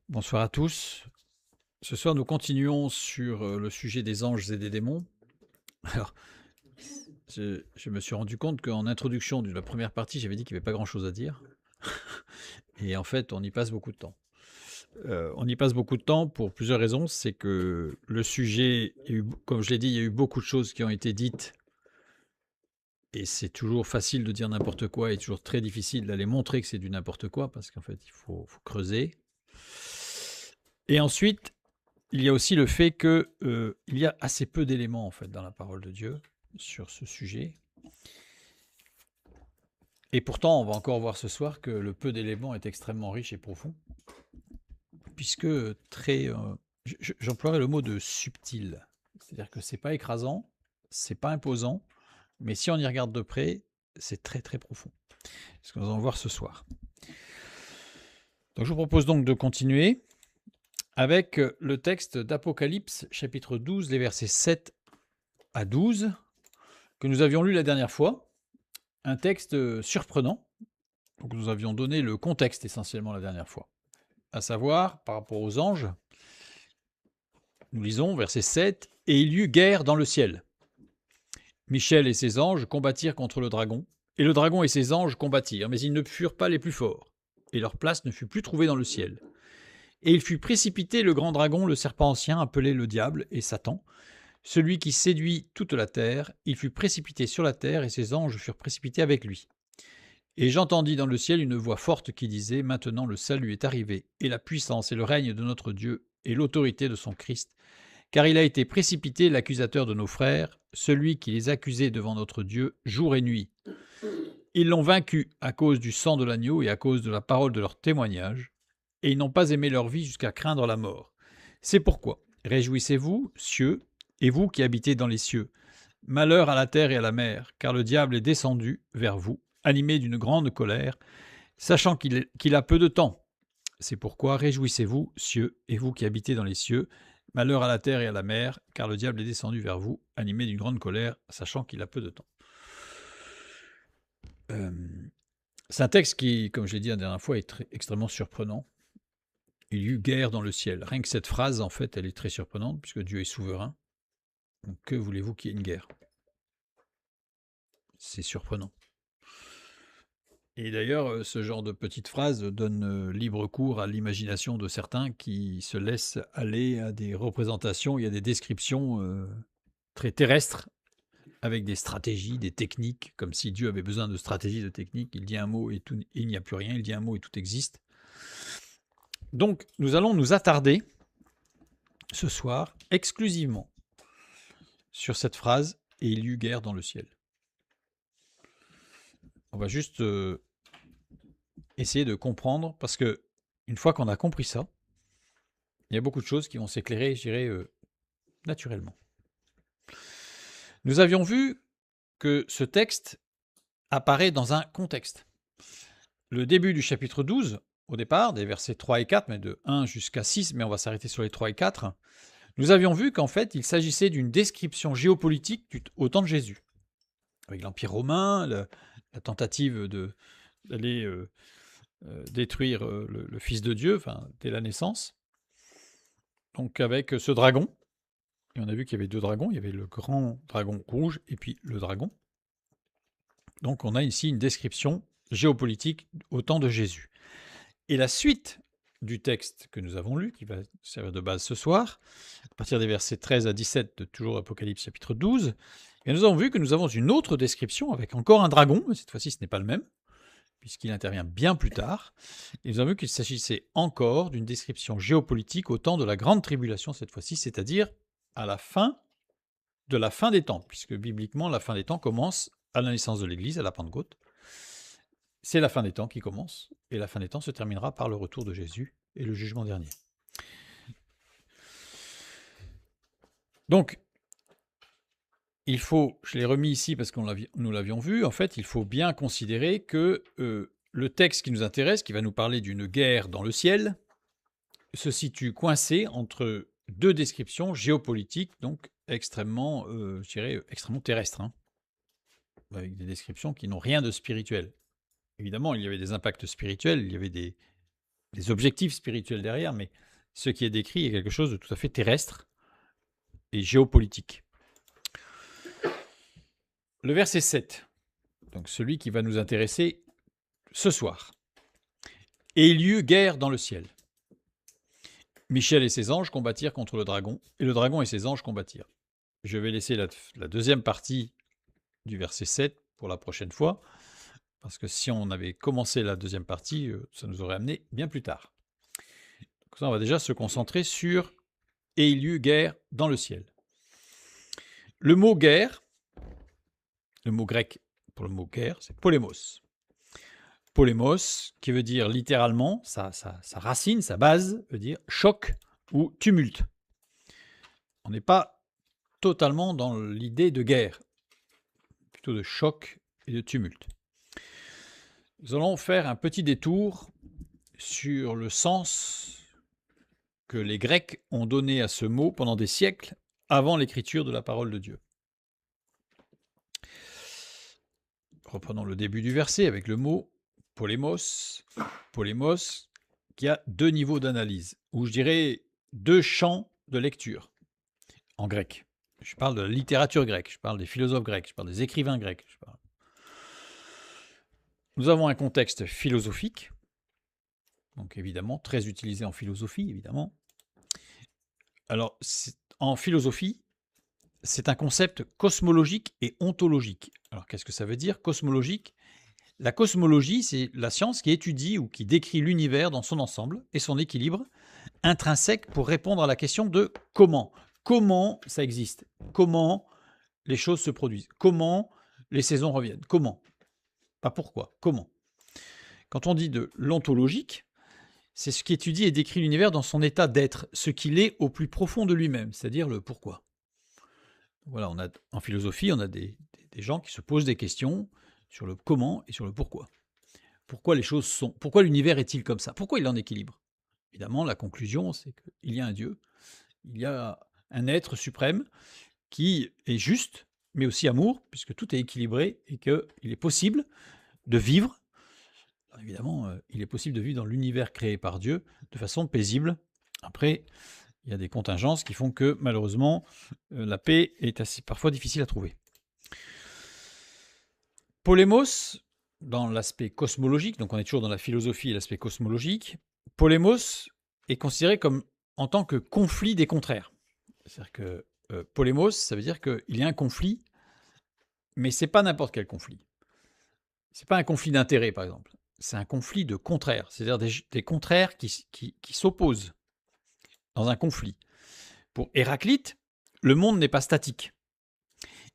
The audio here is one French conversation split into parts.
Bonsoir à tous. Ce soir, nous continuons sur le sujet des anges et des démons. Alors, je me suis rendu compte qu'en introduction de la première partie, j'avais dit qu'il n'y avait pas grand-chose à dire. Et en fait, on y passe beaucoup de temps. On y passe beaucoup de temps pour plusieurs raisons. C'est que le sujet, comme je l'ai dit, il y a eu beaucoup de choses qui ont été dites. Et c'est toujours facile de dire n'importe quoi et toujours très difficile d'aller montrer que c'est du n'importe quoi parce qu'en fait, il faut creuser. Et ensuite, il y a aussi le fait que il y a assez peu d'éléments en fait dans la parole de Dieu sur ce sujet. Et pourtant, on va encore voir ce soir que le peu d'éléments est extrêmement riche et profond, puisque très, j'emploierais le mot de subtil. C'est-à-dire que c'est pas écrasant, c'est pas imposant, mais si on y regarde de près, c'est très très profond. C'est ce que nous allons voir ce soir. Donc je vous propose donc de continuer avec le texte d'Apocalypse, chapitre 12, les versets 7 à 12, que nous avions lu la dernière fois. Un texte surprenant. Donc nous avions donné le contexte essentiellement la dernière fois. À savoir, par rapport aux anges, nous lisons verset 7, « Et il y eut guerre dans le ciel. Michel et ses anges combattirent contre le dragon, et le dragon et ses anges combattirent, mais ils ne furent pas les plus forts, et leur place ne fut plus trouvée dans le ciel. Et il fut précipité le grand dragon, le serpent ancien, appelé le diable et Satan, celui qui séduit toute la terre. Il fut précipité sur la terre, et ses anges furent précipités avec lui. Et j'entendis dans le ciel une voix forte qui disait, « Maintenant le salut est arrivé, et la puissance et le règne de notre Dieu, et l'autorité de son Christ, car il a été précipité l'accusateur de nos frères, celui qui les accusait devant notre Dieu jour et nuit. Ils l'ont vaincu à cause du sang de l'agneau et à cause de la parole de leur témoignage, et ils n'ont pas aimé leur vie jusqu'à craindre la mort. C'est pourquoi, réjouissez-vous, cieux, et vous qui habitez dans les cieux. Malheur à la terre et à la mer, car le diable est descendu vers vous, animé d'une grande colère, sachant qu'il a peu de temps. C'est pourquoi réjouissez-vous, cieux, et vous qui habitez dans les cieux. Malheur à la terre et à la mer, car le diable est descendu vers vous, animé d'une grande colère, sachant qu'il a peu de temps. » C'est un texte qui, comme je l'ai dit la dernière fois, est extrêmement surprenant. Il y eut guerre dans le ciel. Rien que cette phrase, en fait, elle est très surprenante, puisque Dieu est souverain. Donc que voulez-vous qu'il y ait une guerre? C'est surprenant. Et d'ailleurs, ce genre de petite phrase donne libre cours à l'imagination de certains qui se laissent aller à des représentations, il y a des descriptions très terrestres, avec des stratégies, des techniques, comme si Dieu avait besoin de stratégies, de techniques. Il dit un mot et tout, il n'y a plus rien, il dit un mot et tout existe. Donc, nous allons nous attarder ce soir exclusivement sur cette phrase « Et il y eut guerre dans le ciel ». On va juste essayer de comprendre, parce que une fois qu'on a compris ça, il y a beaucoup de choses qui vont s'éclairer, je dirais, naturellement. Nous avions vu que ce texte apparaît dans un contexte. Le début du chapitre 12, au départ, des versets 3 et 4, mais de 1 jusqu'à 6, mais on va s'arrêter sur les 3 et 4, nous avions vu qu'en fait, il s'agissait d'une description géopolitique au temps de Jésus. Avec l'Empire romain, la tentative d'aller détruire le Fils de Dieu, enfin, dès la naissance. Donc avec ce dragon, et on a vu qu'il y avait deux dragons, il y avait le grand dragon rouge et puis le dragon. Donc on a ici une description géopolitique au temps de Jésus. Et la suite du texte que nous avons lu, qui va servir de base ce soir, à partir des versets 13 à 17 de toujours Apocalypse chapitre 12, et nous avons vu que nous avons une autre description avec encore un dragon, mais cette fois-ci ce n'est pas le même, puisqu'il intervient bien plus tard. Et nous avons vu qu'il s'agissait encore d'une description géopolitique au temps de la grande tribulation cette fois-ci, c'est-à-dire à la fin de la fin des temps, puisque bibliquement la fin des temps commence à la naissance de l'Église, à la Pentecôte. C'est la fin des temps qui commence, et la fin des temps se terminera par le retour de Jésus et le jugement dernier. Donc, il faut, je l'ai remis ici parce que nous l'avions vu, en fait, il faut bien considérer que le texte qui nous intéresse, qui va nous parler d'une guerre dans le ciel, se situe coincé entre deux descriptions géopolitiques, donc extrêmement, je dirais, extrêmement terrestres, hein, avec des descriptions qui n'ont rien de spirituel. Évidemment, il y avait des impacts spirituels, il y avait des des objectifs spirituels derrière, mais ce qui est décrit est quelque chose de tout à fait terrestre et géopolitique. Le verset 7, donc celui qui va nous intéresser ce soir. Et il y eut guerre dans le ciel. Michel et ses anges combattirent contre le dragon, et le dragon et ses anges combattirent. Je vais laisser la deuxième partie du verset 7 pour la prochaine fois, parce que si on avait commencé la deuxième partie, ça nous aurait amené bien plus tard. Donc ça, on va déjà se concentrer sur « Et il y eut guerre dans le ciel ». Le mot « guerre », le mot grec pour le mot « guerre », c'est « polémos ». Polémos, qui veut dire littéralement, sa racine, sa base, veut dire choc ou tumulte. On n'est pas totalement dans l'idée de guerre, plutôt de choc et de tumulte. Nous allons faire un petit détour sur le sens que les Grecs ont donné à ce mot pendant des siècles avant l'écriture de la parole de Dieu. Reprenons le début du verset avec le mot polémos, polémos, qui a deux niveaux d'analyse, ou je dirais deux champs de lecture en grec. Je parle de la littérature grecque, je parle des philosophes grecs, je parle des écrivains grecs. Nous avons un contexte philosophique, donc évidemment très utilisé en philosophie, évidemment. Alors, en philosophie, c'est un concept cosmologique et ontologique. Alors, qu'est-ce que ça veut dire, cosmologique ? La cosmologie, c'est la science qui étudie ou qui décrit l'univers dans son ensemble et son équilibre intrinsèque pour répondre à la question de comment. Comment ça existe ? Comment les choses se produisent ? Comment les saisons reviennent ? Comment ? Pas pourquoi, comment ? Quand on dit de l'ontologique, c'est ce qui étudie et décrit l'univers dans son état d'être, ce qu'il est au plus profond de lui-même, c'est-à-dire le pourquoi. Voilà, en philosophie, on a des gens qui se posent des questions sur le comment et sur le pourquoi. Pourquoi les choses sont, pourquoi l'univers est-il comme ça ? Pourquoi il est en équilibre ? Évidemment, la conclusion, c'est qu'il y a un Dieu, il y a un être suprême qui est juste, mais aussi amour, puisque tout est équilibré et qu'il est possible de vivre. Alors évidemment, il est possible de vivre dans l'univers créé par Dieu de façon paisible. Après, il y a des contingences qui font que, malheureusement, la paix est parfois difficile à trouver. Polémos, dans l'aspect cosmologique, donc on est toujours dans la philosophie et l'aspect cosmologique, polémos est considéré comme en tant que conflit des contraires. C'est-à-dire que polémos, ça veut dire qu'il y a un conflit, mais ce n'est pas n'importe quel conflit. Ce n'est pas un conflit d'intérêts, par exemple. C'est un conflit de contraires, c'est-à-dire des contraires qui s'opposent dans un conflit. Pour Héraclite, le monde n'est pas statique.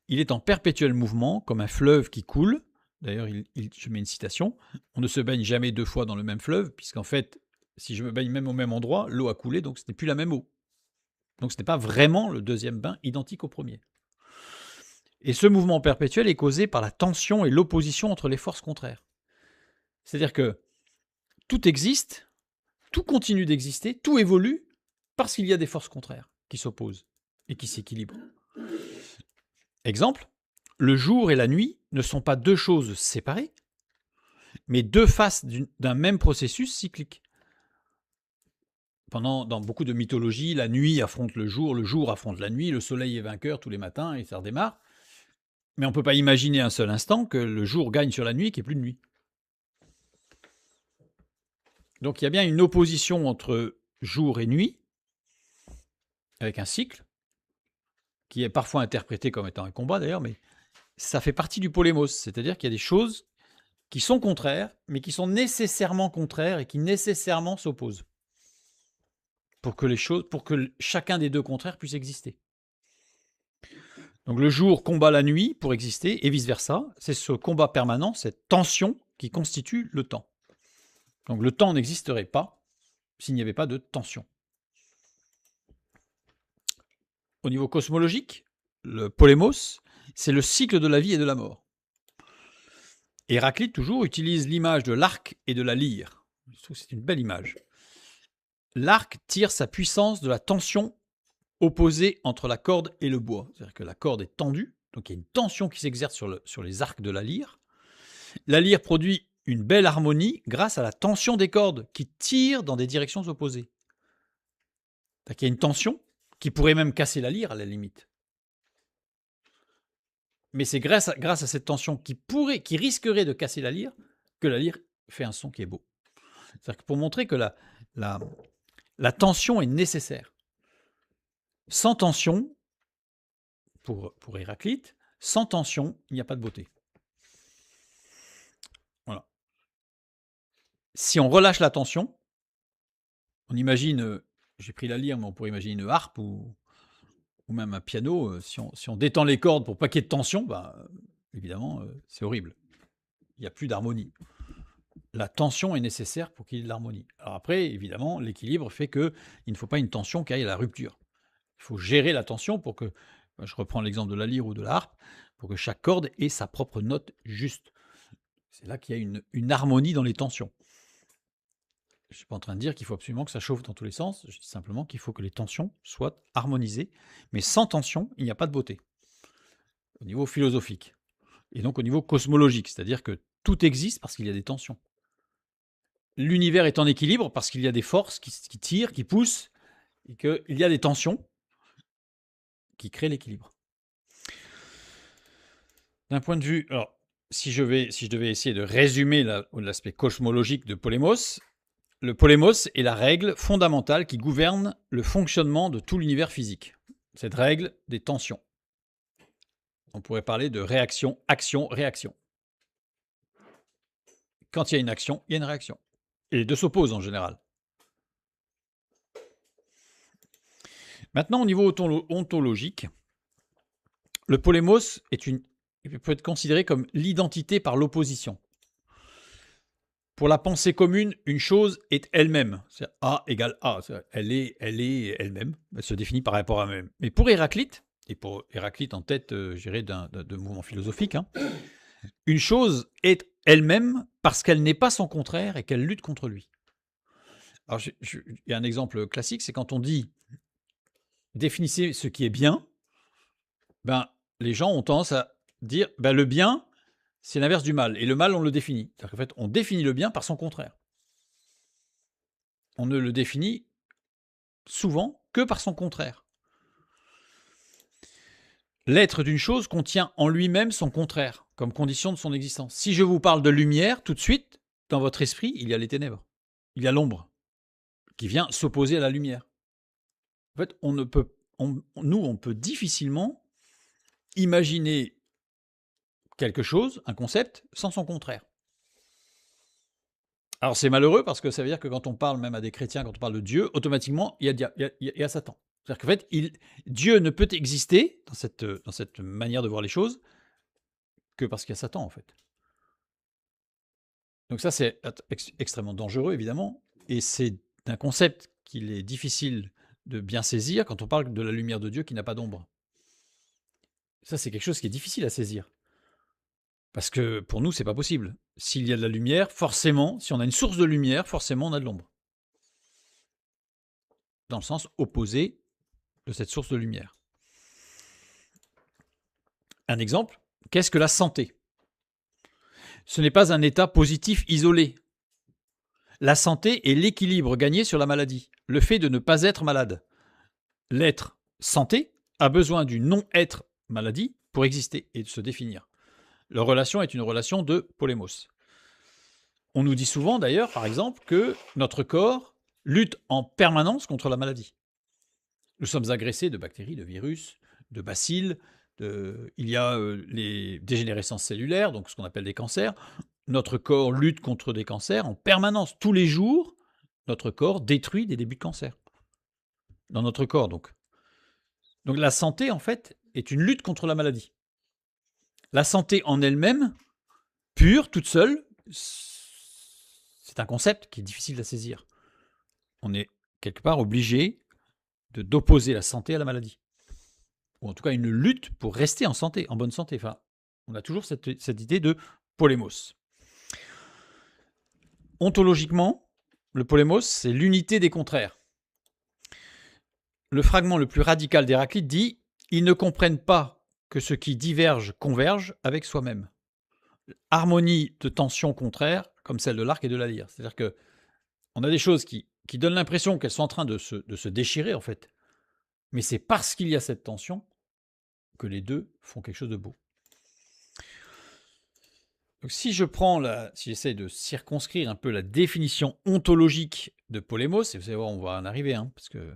Il est en perpétuel mouvement, comme un fleuve qui coule. D'ailleurs, je mets une citation. On ne se baigne jamais deux fois dans le même fleuve, puisqu'en fait, si je me baigne même au même endroit, l'eau a coulé, donc ce n'est plus la même eau. Donc ce n'est pas vraiment le deuxième bain identique au premier. Et ce mouvement perpétuel est causé par la tension et l'opposition entre les forces contraires. C'est-à-dire que tout existe, tout continue d'exister, tout évolue, parce qu'il y a des forces contraires qui s'opposent et qui s'équilibrent. Exemple, le jour et la nuit ne sont pas deux choses séparées, mais deux faces d'un même processus cyclique. Dans beaucoup de mythologies, la nuit affronte le jour affronte la nuit, le soleil est vainqueur tous les matins et ça redémarre. Mais on ne peut pas imaginer un seul instant que le jour gagne sur la nuit et qu'il n'y ait plus de nuit. Donc il y a bien une opposition entre jour et nuit, avec un cycle, qui est parfois interprété comme étant un combat d'ailleurs, mais ça fait partie du polémos, c'est-à-dire qu'il y a des choses qui sont contraires, mais qui sont nécessairement contraires et qui nécessairement s'opposent, pour que chacun des deux contraires puisse exister. Donc le jour combat la nuit pour exister, et vice-versa. C'est ce combat permanent, cette tension qui constitue le temps. Donc le temps n'existerait pas s'il n'y avait pas de tension. Au niveau cosmologique, le polémos, c'est le cycle de la vie et de la mort. Héraclite, toujours, utilise l'image de l'arc et de la lyre. Je trouve que c'est une belle image. L'arc tire sa puissance de la tension opposée entre la corde et le bois. C'est-à-dire que la corde est tendue, donc il y a une tension qui s'exerce sur les arcs de la lyre. La lyre produit une belle harmonie grâce à la tension des cordes qui tirent dans des directions opposées. Il y a une tension qui pourrait même casser la lyre à la limite. Mais c'est grâce à cette tension qui risquerait de casser la lyre que la lyre fait un son qui est beau. C'est-à-dire que pour montrer que la tension est nécessaire. Sans tension, pour Héraclite, sans tension, il n'y a pas de beauté. Voilà. Si on relâche la tension, on imagine, j'ai pris la lyre, mais on pourrait imaginer une harpe ou même un piano. Si on détend les cordes pour pas qu'il y ait de tension, évidemment, c'est horrible. Il n'y a plus d'harmonie. La tension est nécessaire pour qu'il y ait de l'harmonie. Alors après, évidemment, l'équilibre fait qu'il ne faut pas une tension qui aille à la rupture. Il faut gérer la tension pour que, je reprends l'exemple de la lyre ou de la harpe, pour que chaque corde ait sa propre note juste. C'est là qu'il y a une harmonie dans les tensions. Je ne suis pas en train de dire qu'il faut absolument que ça chauffe dans tous les sens, je dis simplement qu'il faut que les tensions soient harmonisées, mais sans tension, il n'y a pas de beauté. Au niveau philosophique, et donc au niveau cosmologique, c'est-à-dire que tout existe parce qu'il y a des tensions. L'univers est en équilibre parce qu'il y a des forces qui tirent, qui poussent, et qu'il y a des tensions qui créent l'équilibre. D'un point de vue, alors, si je devais essayer de résumer l'aspect cosmologique de Polémos, le polémos est la règle fondamentale qui gouverne le fonctionnement de tout l'univers physique. Cette règle des tensions. On pourrait parler de réaction, action, réaction. Quand il y a une action, il y a une réaction. Et les deux s'opposent en général. Maintenant, au niveau ontologique, le polémos peut être considéré comme l'identité par l'opposition. Pour la pensée commune, une chose est elle-même. C'est A égale A. Elle est elle-même. Elle se définit par rapport à elle-même. Mais pour Héraclite, et pour Héraclite en tête, je dirais, de mouvement philosophique, une chose est elle-même parce qu'elle n'est pas son contraire et qu'elle lutte contre lui. Alors, il y a un exemple classique, c'est quand on dit définissez ce qui est bien, les gens ont tendance à dire le bien, c'est l'inverse du mal. Et le mal, on le définit. C'est-à-dire qu'en fait, on définit le bien par son contraire. On ne le définit souvent que par son contraire. L'être d'une chose contient en lui-même son contraire, comme condition de son existence. Si je vous parle de lumière, tout de suite, dans votre esprit, il y a les ténèbres. Il y a l'ombre qui vient s'opposer à la lumière. En fait, on peut difficilement imaginer quelque chose, un concept, sans son contraire. Alors c'est malheureux parce que ça veut dire que quand on parle même à des chrétiens, quand on parle de Dieu, automatiquement, il y a Satan. C'est-à-dire qu'en fait, Dieu ne peut exister dans cette manière de voir les choses que parce qu'il y a Satan, en fait. Donc ça, c'est extrêmement dangereux, évidemment, et c'est un concept qu'il est difficile de bien saisir quand on parle de la lumière de Dieu qui n'a pas d'ombre. Ça, c'est quelque chose qui est difficile à saisir. Parce que pour nous, c'est pas possible. S'il y a de la lumière, forcément, si on a une source de lumière, forcément, on a de l'ombre. Dans le sens opposé de cette source de lumière. Un exemple, qu'est-ce que la santé ? Ce n'est pas un état positif isolé. La santé est l'équilibre gagné sur la maladie, le fait de ne pas être malade. L'être santé a besoin du non-être maladie pour exister et de se définir. Leur relation est une relation de polémos. On nous dit souvent d'ailleurs, par exemple, que notre corps lutte en permanence contre la maladie. Nous sommes agressés de bactéries, de virus, de bacilles, il y a les dégénérescences cellulaires, donc ce qu'on appelle des cancers. Notre corps lutte contre des cancers en permanence. Tous les jours, notre corps détruit des débuts de cancer. Dans notre corps, donc. Donc la santé, en fait, est une lutte contre la maladie. La santé en elle-même, pure, toute seule, c'est un concept qui est difficile à saisir. On est quelque part obligé d'opposer la santé à la maladie. Ou en tout cas une lutte pour rester en santé, en bonne santé. Enfin, on a toujours cette idée de polémos. Ontologiquement, le polémos, c'est l'unité des contraires. Le fragment le plus radical d'Héraclite dit « Ils ne comprennent pas que ce qui diverge converge avec soi-même ». harmonie de tensions contraires comme celle de l'arc et de la lyre. C'est-à-dire que on a des choses qui donnent l'impression qu'elles sont en train de se déchirer, en fait. Mais c'est parce qu'il y a cette tension que les deux font quelque chose de beau. Donc si j'essaie de circonscrire un peu la définition ontologique de Polémos, et vous allez voir, on va en arriver, parce que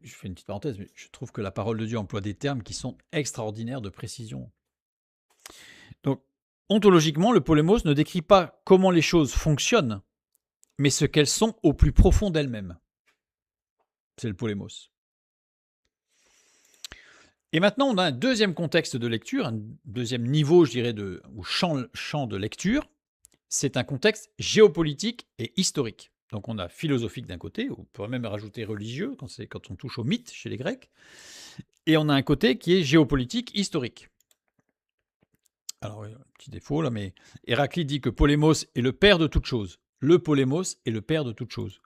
je fais une petite parenthèse, mais je trouve que la parole de Dieu emploie des termes qui sont extraordinaires de précision. Donc, ontologiquement, le Polémos ne décrit pas comment les choses fonctionnent, mais ce qu'elles sont au plus profond d'elles-mêmes. C'est le Polémos. Et maintenant, on a un deuxième contexte de lecture, un deuxième niveau, je dirais, ou champ de lecture. C'est un contexte géopolitique et historique. Donc on a philosophique d'un côté, on pourrait même rajouter religieux quand on touche au mythe chez les Grecs, et on a un côté qui est géopolitique historique. Alors, un petit défaut là, mais Héraclite dit que Polémos est le père de toute chose. Le Polémos est le père de toute chose.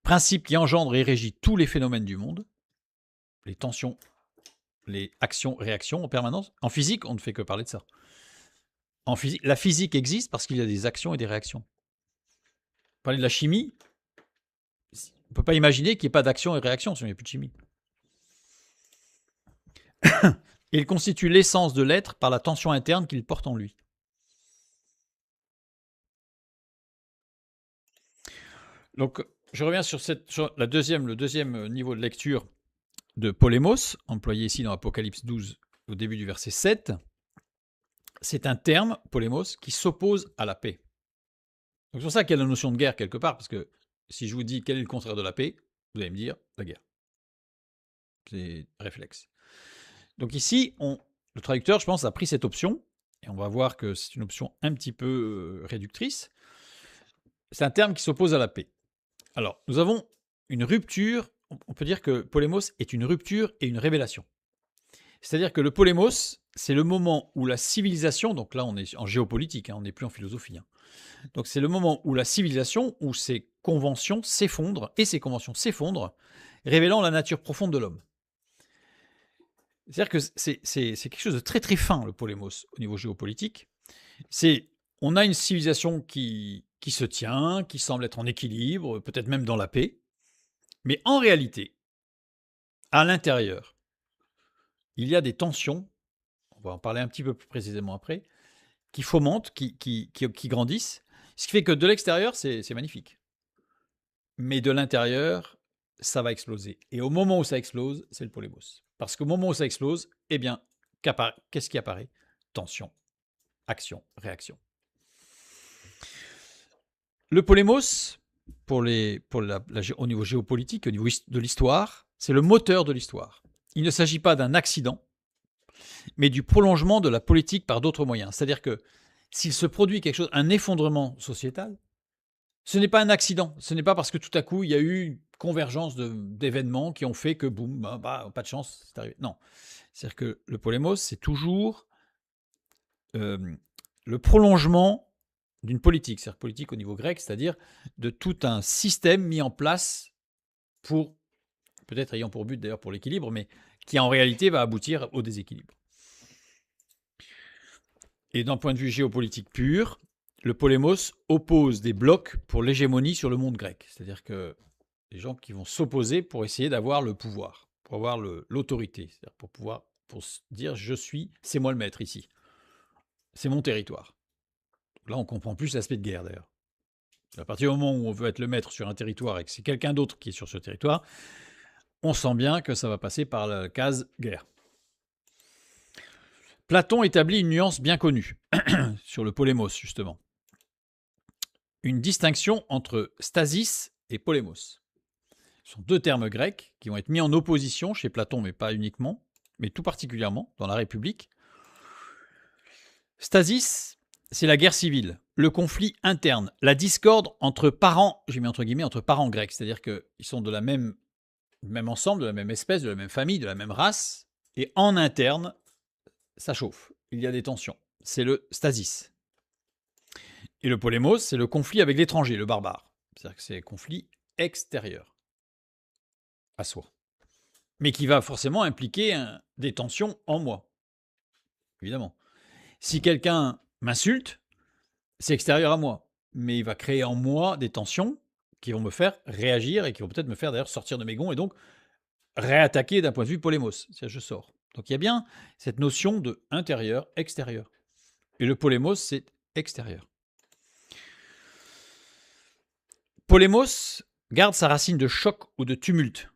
Principe qui engendre et régit tous les phénomènes du monde, les tensions, les actions, réactions en permanence. En physique, on ne fait que parler de ça. En physique, la physique existe parce qu'il y a des actions et des réactions. Parler de la chimie, on ne peut pas imaginer qu'il n'y ait pas d'action et réaction si il n'y a plus de chimie. Il constitue l'essence de l'être par la tension interne qu'il porte en lui. Donc, je reviens sur le deuxième niveau de lecture de Polémos, employé ici dans Apocalypse 12 au début du verset 7. C'est un terme, Polémos, qui s'oppose à la paix. Donc c'est pour ça qu'il y a la notion de guerre quelque part, parce que si je vous dis quel est le contraire de la paix, vous allez me dire la guerre. C'est réflexe. Donc ici, le traducteur, je pense, a pris cette option, et on va voir que c'est une option un petit peu réductrice. C'est un terme qui s'oppose à la paix. Alors, nous avons une rupture, on peut dire que Polémos est une rupture et une révélation. C'est-à-dire que le Polémos, c'est le moment où la civilisation, donc là on est en géopolitique, on n'est plus en philosophie, donc c'est le moment où la civilisation, où ses conventions s'effondrent, et ces conventions s'effondrent, révélant la nature profonde de l'homme. C'est-à-dire que c'est quelque chose de très très fin, le Polémos, au niveau géopolitique. On a une civilisation qui se tient, qui semble être en équilibre, peut-être même dans la paix, mais en réalité, à l'intérieur, il y a des tensions, on va en parler un petit peu plus précisément après, qui fomentent, qui grandissent, ce qui fait que de l'extérieur, c'est magnifique. Mais de l'intérieur, ça va exploser. Et au moment où ça explose, c'est le Polémos. Parce qu'au moment où ça explose, eh bien, qu'est-ce qui apparaît? Tension, action, réaction. Le Polémos, au niveau géopolitique, au niveau de l'histoire, c'est le moteur de l'histoire. Il ne s'agit pas d'un accident, mais du prolongement de la politique par d'autres moyens. C'est-à-dire que s'il se produit quelque chose, un effondrement sociétal, ce n'est pas un accident. Ce n'est pas parce que tout à coup, il y a eu une convergence d'événements qui ont fait que, boum, pas de chance, c'est arrivé. Non. C'est-à-dire que le Polémos, c'est toujours le prolongement d'une politique, c'est-à-dire politique au niveau grec, c'est-à-dire de tout un système mis en place pour, peut-être ayant pour but d'ailleurs pour l'équilibre, mais qui en réalité va aboutir au déséquilibre. Et d'un point de vue géopolitique pur, le Polémos oppose des blocs pour l'hégémonie sur le monde grec. C'est-à-dire que les gens qui vont s'opposer pour essayer d'avoir le pouvoir, pour avoir l'autorité, c'est-à-dire pour se dire c'est moi le maître ici. C'est mon territoire. Là, on comprend plus l'aspect de guerre d'ailleurs. À partir du moment où on veut être le maître sur un territoire et que c'est quelqu'un d'autre qui est sur ce territoire, on sent bien que ça va passer par la case guerre. Platon établit une nuance bien connue sur le Polémos, justement. Une distinction entre stasis et polémos. Ce sont deux termes grecs qui vont être mis en opposition chez Platon, mais pas uniquement, mais tout particulièrement dans la République. Stasis, c'est la guerre civile, le conflit interne, la discorde entre parents, j'ai mis entre guillemets, entre parents grecs, c'est-à-dire qu'ils sont de la même ensemble, de la même espèce, de la même famille, de la même race, et en interne, ça chauffe, il y a des tensions. C'est le stasis. Et le polémos, c'est le conflit avec l'étranger, le barbare. C'est-à-dire que c'est un conflit extérieur à soi. Mais qui va forcément impliquer des tensions en moi. Évidemment. Si quelqu'un m'insulte, c'est extérieur à moi, mais il va créer en moi des tensions qui vont me faire réagir et qui vont peut-être me faire d'ailleurs sortir de mes gonds et donc réattaquer d'un point de vue polémos. C'est-à-dire je sors. Donc il y a bien cette notion de intérieur, extérieur. Et le polémos, c'est extérieur. Polémos garde sa racine de choc ou de tumulte.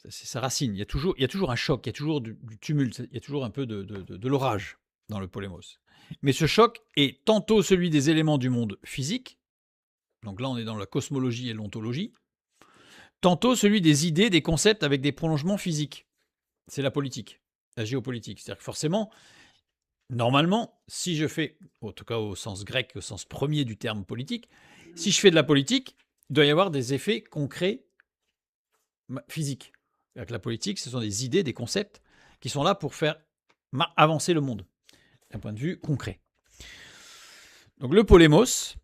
C'est sa racine. Il y a toujours un choc, il y a toujours du tumulte, il y a toujours un peu de l'orage dans le polémos. Mais ce choc est tantôt celui des éléments du monde physique, donc là on est dans la cosmologie et l'ontologie, tantôt celui des idées, des concepts avec des prolongements physiques. C'est la politique, la géopolitique. C'est-à-dire que forcément, normalement, si je fais, en tout cas au sens grec, au sens premier du terme politique, si je fais de la politique, il doit y avoir des effets concrets physiques. C'est-à-dire que la politique, ce sont des idées, des concepts qui sont là pour faire avancer le monde d'un point de vue concret. Donc le polémos,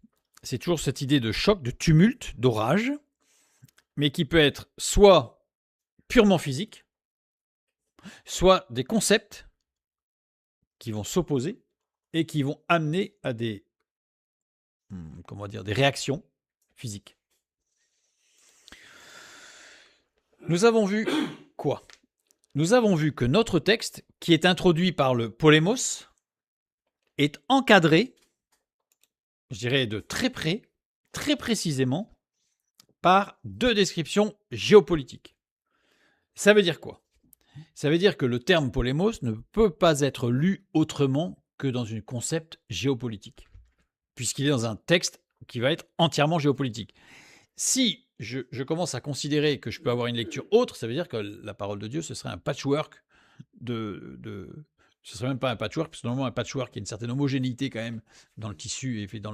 c'est toujours cette idée de choc, de tumulte, d'orage, mais qui peut être soit purement physique, soit des concepts qui vont s'opposer et qui vont amener à des réactions physiques. Nous avons vu quoi? Nous avons vu que notre texte, qui est introduit par le polémos, est encadré, je dirais de très près, très précisément, par deux descriptions géopolitiques. Ça veut dire quoi? Ça veut dire que le terme polémos ne peut pas être lu autrement que dans un concept géopolitique, puisqu'il est dans un texte qui va être entièrement géopolitique. Si je commence à considérer que je peux avoir une lecture autre, ça veut dire que la parole de Dieu, ce serait un patchwork ce serait même pas un patchwork, parce que normalement un patchwork, il y a une certaine homogénéité quand même dans le tissu et dans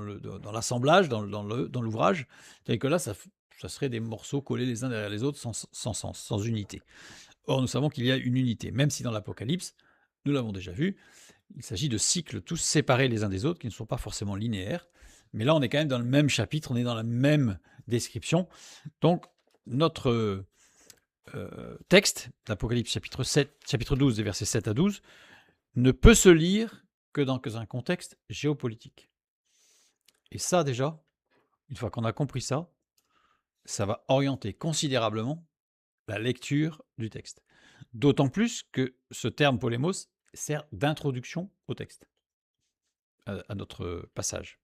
l'assemblage, dans l'ouvrage. Et que là, ça serait des morceaux collés les uns derrière les autres sans sens, sans unité. Or, nous savons qu'il y a une unité, même si dans l'Apocalypse, nous l'avons déjà vu, il s'agit de cycles tous séparés les uns des autres, qui ne sont pas forcément linéaires. Mais là, on est quand même dans le même chapitre, on est dans la même description. Donc, notre texte, l'Apocalypse chapitre 12, des versets 7 à 12, ne peut se lire que dans un contexte géopolitique. Et ça, déjà, une fois qu'on a compris ça, ça va orienter considérablement la lecture du texte. D'autant plus que ce terme polémos sert d'introduction au texte, à notre passage.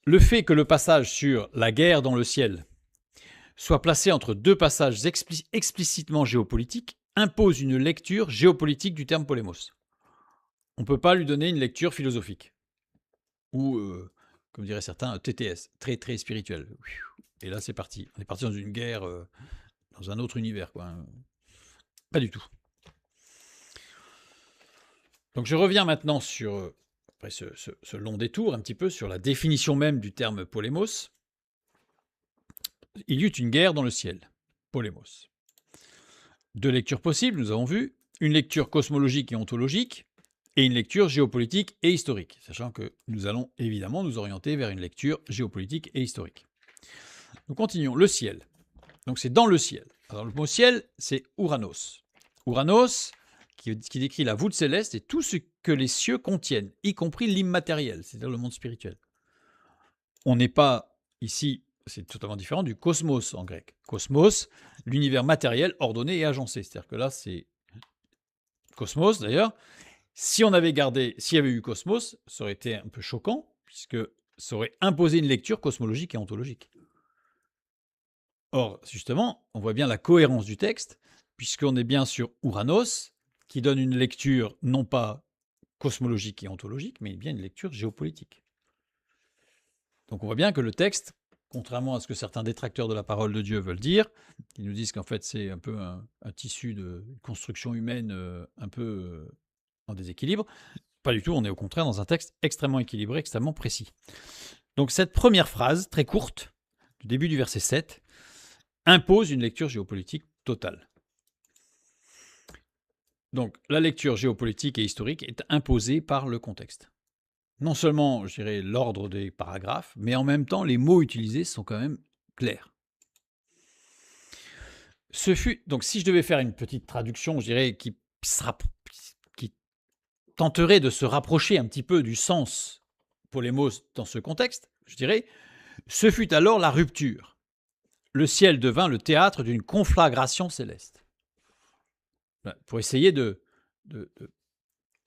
Le fait que le passage sur la guerre dans le ciel soit placé entre deux passages explicitement géopolitiques impose une lecture géopolitique du terme polémos. On ne peut pas lui donner une lecture philosophique ou, comme diraient certains, TTS, très très spirituel. Et là, c'est parti. On est parti dans une guerre, dans un autre univers, quoi. Pas du tout. Donc je reviens maintenant sur, après ce long détour, un petit peu sur la définition même du terme polémos. Il y eut une guerre dans le ciel, polémos. Deux lectures possibles, nous avons vu, une lecture cosmologique et ontologique, et une lecture géopolitique et historique, sachant que nous allons évidemment nous orienter vers une lecture géopolitique et historique. Nous continuons, le ciel. Donc c'est dans le ciel. Alors le mot ciel, c'est Ouranos. Ouranos, qui décrit la voûte céleste et tout ce que les cieux contiennent, y compris l'immatériel, c'est-à-dire le monde spirituel. On n'est pas ici, c'est totalement différent du cosmos en grec. Cosmos, l'univers matériel ordonné et agencé. C'est-à-dire que là, c'est cosmos d'ailleurs. Si on avait s'il y avait eu cosmos, ça aurait été un peu choquant, puisque ça aurait imposé une lecture cosmologique et ontologique. Or, justement, on voit bien la cohérence du texte, puisqu'on est bien sur Ouranos, qui donne une lecture non pas cosmologique et ontologique, mais bien une lecture géopolitique. Donc on voit bien que le texte, contrairement à ce que certains détracteurs de la parole de Dieu veulent dire, ils nous disent qu'en fait c'est un peu un tissu de construction humaine un peu en déséquilibre, pas du tout, on est au contraire dans un texte extrêmement équilibré, extrêmement précis. Donc cette première phrase, très courte, du début du verset 7, impose une lecture géopolitique totale. Donc la lecture géopolitique et historique est imposée par le contexte. Non seulement, je dirais, l'ordre des paragraphes, mais en même temps, les mots utilisés sont quand même clairs. Donc si je devais faire une petite traduction, je dirais, qui tenterait de se rapprocher un petit peu du sens polémos dans ce contexte, je dirais, ce fut alors la rupture. Le ciel devint le théâtre d'une conflagration céleste. Pour essayer de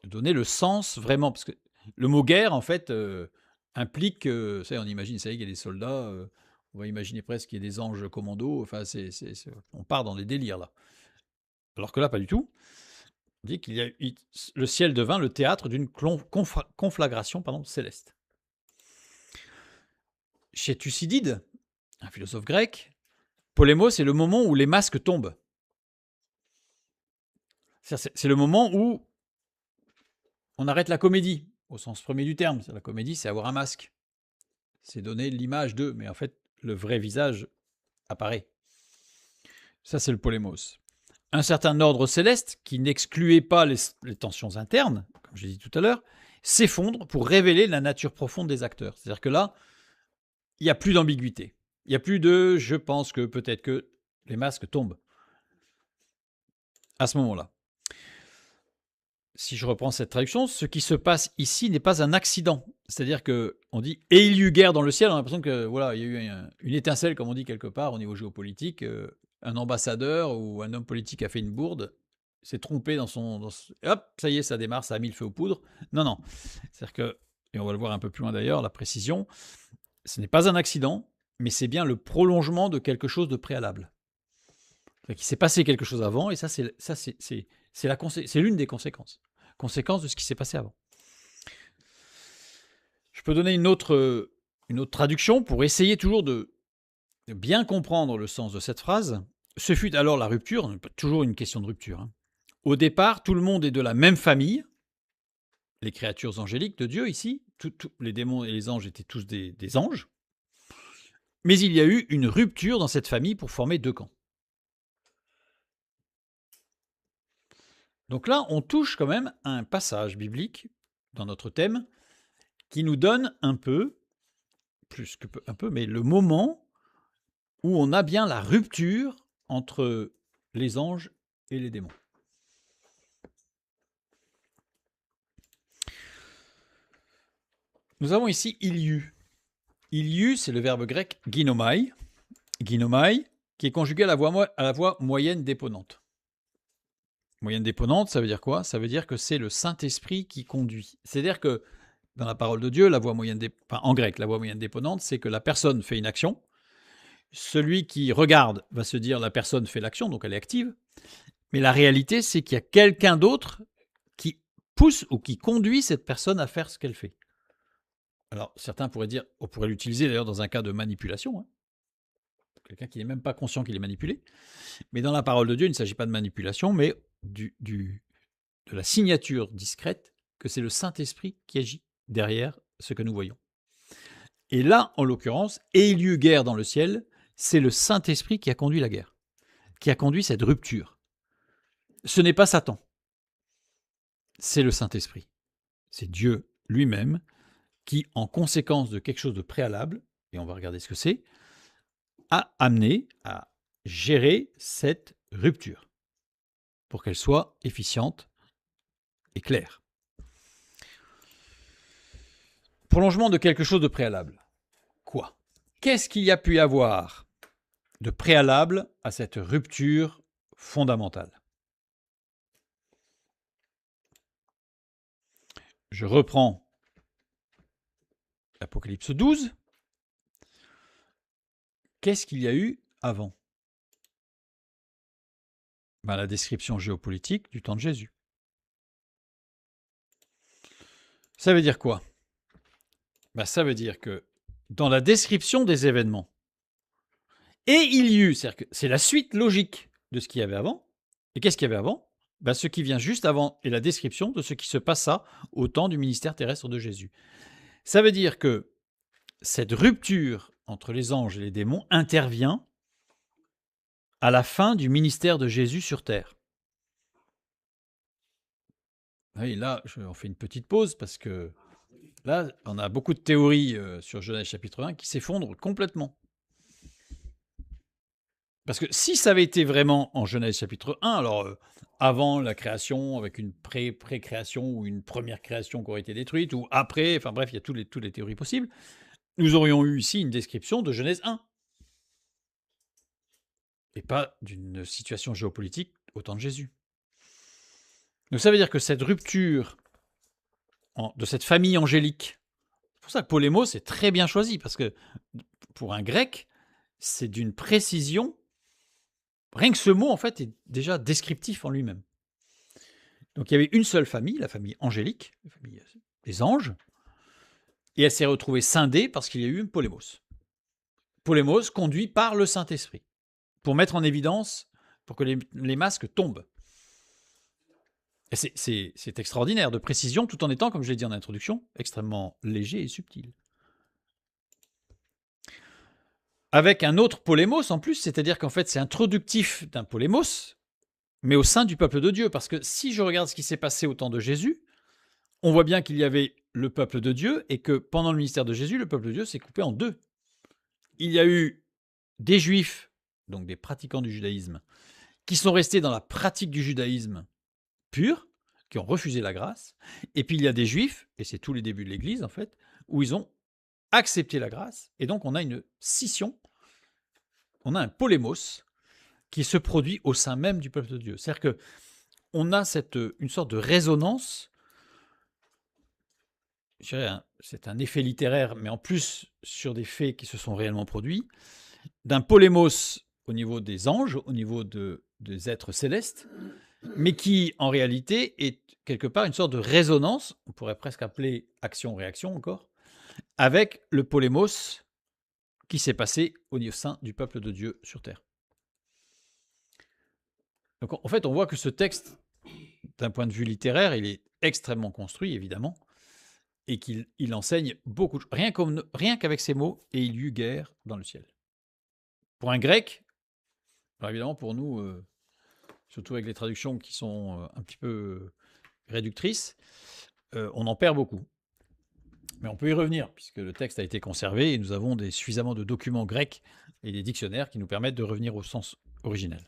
donner le sens vraiment, parce que le mot guerre, en fait, implique, on imagine, ça y est, qu'il y a des soldats, on va imaginer presque qu'il y a des anges commandos, enfin, on part dans des délires, là. Alors que là, pas du tout. On dit le ciel devint le théâtre d'une conflagration céleste. Chez Thucydide, un philosophe grec, polémos, c'est le moment où les masques tombent. C'est le moment où on arrête la comédie, au sens premier du terme. La comédie, c'est avoir un masque. C'est donner l'image d'eux, mais en fait, le vrai visage apparaît. Ça, c'est le polémos. Un certain ordre céleste, qui n'excluait pas les tensions internes, comme je l'ai dit tout à l'heure, s'effondre pour révéler la nature profonde des acteurs. C'est-à-dire que là, il n'y a plus d'ambiguïté. Il n'y a plus de « je pense que peut-être que » les masques tombent. À ce moment-là. Si je reprends cette traduction, ce qui se passe ici n'est pas un accident. C'est-à-dire qu'on dit « et il y eut guerre dans le ciel », on a l'impression que voilà, il y a eu une étincelle, comme on dit quelque part, au niveau géopolitique. Un ambassadeur ou un homme politique a fait une bourde, s'est trompé dans son... hop, ça y est, ça démarre, ça a mis le feu aux poudres. Non, non. C'est-à-dire que, et on va le voir un peu plus loin d'ailleurs, la précision, ce n'est pas un accident, mais c'est bien le prolongement de quelque chose de préalable. Il s'est passé quelque chose avant, et ça, c'est l'une des conséquences. Conséquence de ce qui s'est passé avant. Je peux donner une autre traduction pour essayer toujours de bien comprendre le sens de cette phrase. Ce fut alors la rupture, toujours une question de rupture. Hein. Au départ, tout le monde est de la même famille, les créatures angéliques de Dieu ici, les démons et les anges étaient tous des anges, mais il y a eu une rupture dans cette famille pour former deux camps. Donc là, on touche quand même à un passage biblique dans notre thème qui nous donne un peu, plus que un peu, mais le moment où on a bien la rupture entre les anges et les démons. Nous avons ici iliu. Iliu, c'est le verbe grec ginomai, qui est conjugué à la voix moyenne déponente. Moyenne déponente, ça veut dire quoi? Ça veut dire que c'est le Saint-Esprit qui conduit. C'est-à-dire que dans la parole de Dieu, en grec, la voix moyenne déponente, c'est que la personne fait une action. Celui qui regarde va se dire la personne fait l'action, donc elle est active. Mais la réalité, c'est qu'il y a quelqu'un d'autre qui pousse ou qui conduit cette personne à faire ce qu'elle fait. Alors, certains pourraient dire, on pourrait l'utiliser d'ailleurs dans un cas de manipulation. Hein. Quelqu'un qui n'est même pas conscient qu'il est manipulé. Mais dans la parole de Dieu, il ne s'agit pas de manipulation, mais de la signature discrète que c'est le Saint-Esprit qui agit derrière ce que nous voyons. Et là, en l'occurrence, et il y eut guerre dans le ciel, c'est le Saint-Esprit qui a conduit la guerre, qui a conduit cette rupture. Ce n'est pas Satan, c'est le Saint-Esprit. C'est Dieu lui-même qui, en conséquence de quelque chose de préalable, et on va regarder ce que c'est, a amené à gérer cette rupture pour qu'elle soit efficiente et claire. Prolongement de quelque chose de préalable. Quoi? Qu'est-ce qu'il y a pu y avoir de préalable à cette rupture fondamentale? Je reprends l'Apocalypse 12. Qu'est-ce qu'il y a eu avant? La description géopolitique du temps de Jésus. Ça veut dire quoi? Ça veut dire que dans la description des événements, et il y eut, c'est-à-dire que c'est la suite logique de ce qu'il y avait avant. Et qu'est-ce qu'il y avait avant? Ce qui vient juste avant est la description de ce qui se passa au temps du ministère terrestre de Jésus. Ça veut dire que cette rupture entre les anges et les démons intervient à la fin du ministère de Jésus sur terre. Oui, là, on fait une petite pause parce que là, on a beaucoup de théories sur Genèse chapitre 1 qui s'effondrent complètement. Parce que si ça avait été vraiment en Genèse chapitre 1, alors avant la création, avec une pré-création ou une première création qui aurait été détruite, ou après, enfin bref, il y a toutes les théories possibles, nous aurions eu ici une description de Genèse 1. Et pas d'une situation géopolitique au temps de Jésus. Donc ça veut dire que cette rupture de cette famille angélique, c'est pour ça que polémos est très bien choisi, parce que pour un grec, c'est d'une précision. Rien que ce mot, en fait, est déjà descriptif en lui-même. Donc il y avait une seule famille, la famille angélique, la famille des anges, et elle s'est retrouvée scindée parce qu'il y a eu une polémos. Polémos conduit par le Saint-Esprit, pour mettre en évidence, pour que les masques tombent. Et c'est extraordinaire de précision, tout en étant, comme je l'ai dit en introduction, extrêmement léger et subtil. Avec un autre polémos en plus, c'est-à-dire qu'en fait c'est introductif d'un polémos, mais au sein du peuple de Dieu. Parce que si je regarde ce qui s'est passé au temps de Jésus, on voit bien qu'il y avait le peuple de Dieu et que pendant le ministère de Jésus, le peuple de Dieu s'est coupé en deux. Il y a eu des juifs, donc des pratiquants du judaïsme, qui sont restés dans la pratique du judaïsme pur, qui ont refusé la grâce, et puis il y a des juifs, et c'est tous les débuts de l'Église en fait, où ils ont accepté la grâce, et donc on a une scission, on a un polémos qui se produit au sein même du peuple de Dieu. C'est-à-dire qu'on a une sorte de résonance, je dirais, c'est un effet littéraire, mais en plus sur des faits qui se sont réellement produits, d'un polémos au niveau des anges, au niveau des êtres célestes, mais qui en réalité est quelque part une sorte de résonance, on pourrait presque appeler action-réaction encore, avec le polémos qui s'est passé au sein du peuple de Dieu sur terre. Donc en fait, on voit que ce texte, d'un point de vue littéraire, il est extrêmement construit, évidemment, et qu'il enseigne beaucoup. Rien qu'avec ces mots, et il y eut guerre dans le ciel. Pour un grec, alors évidemment pour nous, surtout avec les traductions qui sont un petit peu réductrices, on en perd beaucoup. Mais on peut y revenir, puisque le texte a été conservé et nous avons suffisamment de documents grecs et des dictionnaires qui nous permettent de revenir au sens originel.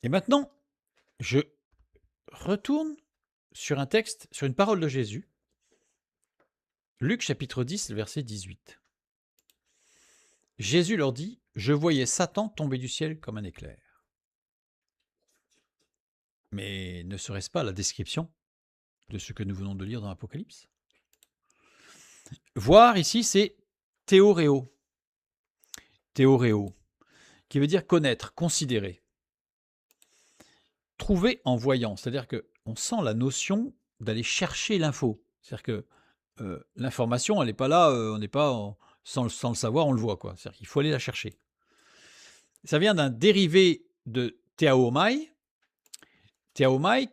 Et maintenant, je retourne sur un texte, sur une parole de Jésus, Luc chapitre 10, verset 18. Jésus leur dit « Je voyais Satan tomber du ciel comme un éclair. » Mais ne serait-ce pas la description de ce que nous venons de lire dans l'Apocalypse? Voir ici, c'est théoréo. Théoréo, qui veut dire connaître, considérer. Trouver en voyant, c'est-à-dire qu'on sent la notion d'aller chercher l'info. C'est-à-dire que l'information, elle n'est pas là, on n'est pas sans le savoir, on le voit, quoi. C'est-à-dire qu'il faut aller la chercher. Ça vient d'un dérivé de théaomai,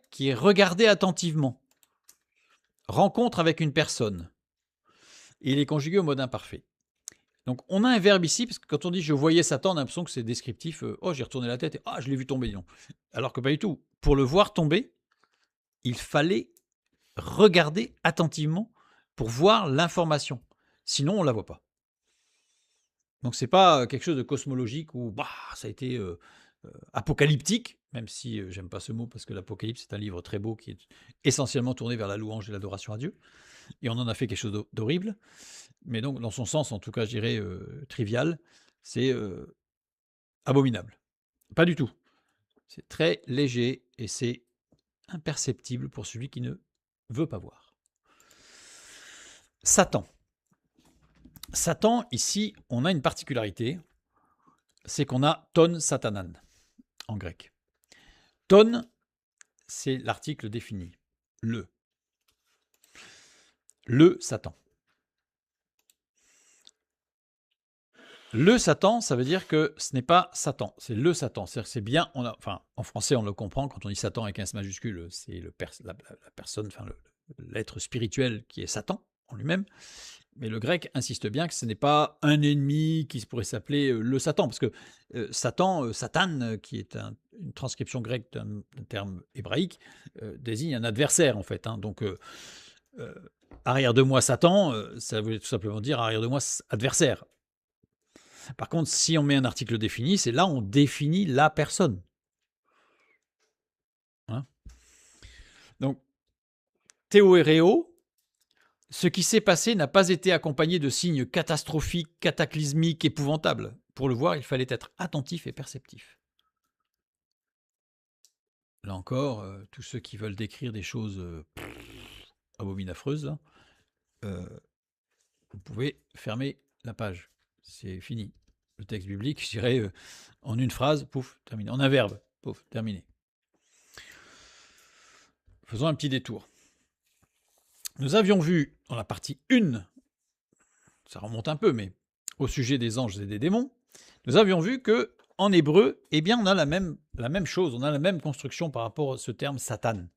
qui est regarder attentivement. Rencontre avec une personne. Et il est conjugué au mode imparfait. Donc on a un verbe ici, parce que quand on dit « je voyais Satan », on a l'impression que c'est descriptif. Oh, j'ai retourné la tête et je l'ai vu tomber, non. Alors que pas du tout. Pour le voir tomber, il fallait regarder attentivement pour voir l'information. Sinon, on ne la voit pas. Donc c'est pas quelque chose de cosmologique ou ça a été apocalyptique, même si j'aime pas ce mot parce que l'Apocalypse c'est un livre très beau qui est essentiellement tourné vers la louange et l'adoration à Dieu. Et on en a fait quelque chose d'horrible. Mais donc, dans son sens, en tout cas, je dirais trivial, c'est abominable. Pas du tout. C'est très léger et c'est imperceptible pour celui qui ne veut pas voir. Satan. Satan, ici, on a une particularité, c'est qu'on a ton satanan en grec. Ton, c'est l'article défini. Le Satan. Le Satan, ça veut dire que ce n'est pas Satan, c'est le Satan. C'est-à-dire que c'est bien, en français on le comprend, quand on dit Satan avec un S majuscule, c'est la personne, l'être spirituel qui est Satan en lui-même. Mais le grec insiste bien que ce n'est pas un ennemi qui pourrait s'appeler le Satan, parce que Satan, Satan, qui est une transcription grecque d'un terme hébraïque, désigne un adversaire en fait. Donc arrière de moi Satan, ça veut tout simplement dire arrière de moi adversaire. Par contre, si on met un article défini, c'est là on définit la personne. Hein. Donc, Théo et Réo, ce qui s'est passé n'a pas été accompagné de signes catastrophiques, cataclysmiques, épouvantables. Pour le voir, il fallait être attentif et perceptif. Là encore, tous ceux qui veulent décrire des choses abominaffreuses, vous pouvez fermer la page. C'est fini. Le texte biblique, je dirais, en une phrase, pouf, terminé. En un verbe, pouf, terminé. Faisons un petit détour. Nous avions vu dans la partie 1, ça remonte un peu, mais au sujet des anges et des démons, nous avions vu que en hébreu, eh bien, on a la même chose, on a la même construction par rapport à ce terme Satan.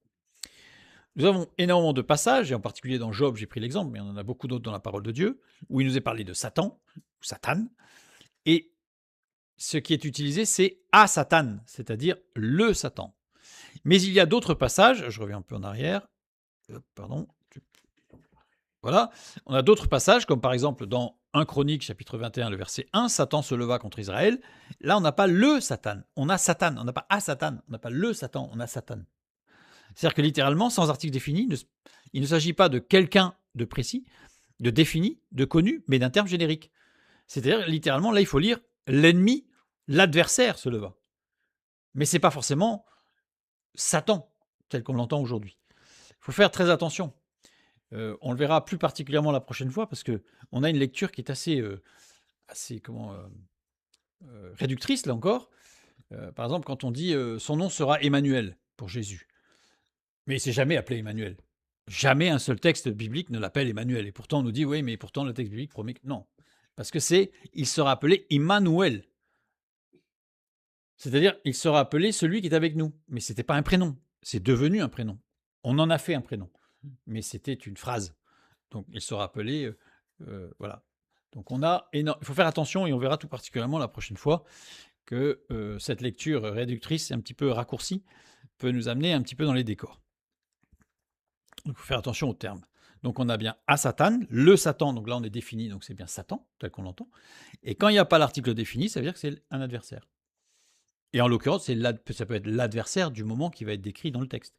Nous avons énormément de passages, et en particulier dans Job, j'ai pris l'exemple, mais on en a beaucoup d'autres dans la parole de Dieu, où il nous est parlé de Satan, ou Satan, et ce qui est utilisé, c'est à Satan, c'est-à-dire le Satan. Mais il y a d'autres passages, je reviens un peu en arrière, pardon, voilà, on a d'autres passages, comme par exemple dans 1 Chronique, chapitre 21, le verset 1, Satan se leva contre Israël. Là, on n'a pas le Satan, on a Satan, on n'a pas à Satan, on n'a pas le Satan, on a Satan. C'est-à-dire que littéralement, sans article défini, il ne s'agit pas de quelqu'un de précis, de défini, de connu, mais d'un terme générique. C'est-à-dire, littéralement, là, il faut lire l'ennemi, l'adversaire se leva. Mais ce n'est pas forcément Satan, tel qu'on l'entend aujourd'hui. Il faut faire très attention. On le verra plus particulièrement la prochaine fois, parce qu'on a une lecture qui est assez réductrice, là encore. Par exemple, quand on dit son nom sera Emmanuel pour Jésus. Mais il ne s'est jamais appelé Emmanuel. Jamais un seul texte biblique ne l'appelle Emmanuel. Et pourtant, on nous dit, oui, mais pourtant, le texte biblique promet que non. Parce que il sera appelé Immanuel. C'est-à-dire, il sera appelé celui qui est avec nous. Mais ce n'était pas un prénom. C'est devenu un prénom. On en a fait un prénom. Mais c'était une phrase. Donc, il sera appelé, voilà. Donc, il faut faire attention, et on verra tout particulièrement la prochaine fois que cette lecture réductrice, un petit peu raccourcie, peut nous amener un petit peu dans les décors. Donc, il faut faire attention aux termes. Donc, on a bien à Satan, le Satan, donc là, on est défini, donc c'est bien Satan, tel qu'on l'entend. Et quand il n'y a pas l'article défini, ça veut dire que c'est un adversaire. Et en l'occurrence, ça peut être l'adversaire du moment qui va être décrit dans le texte.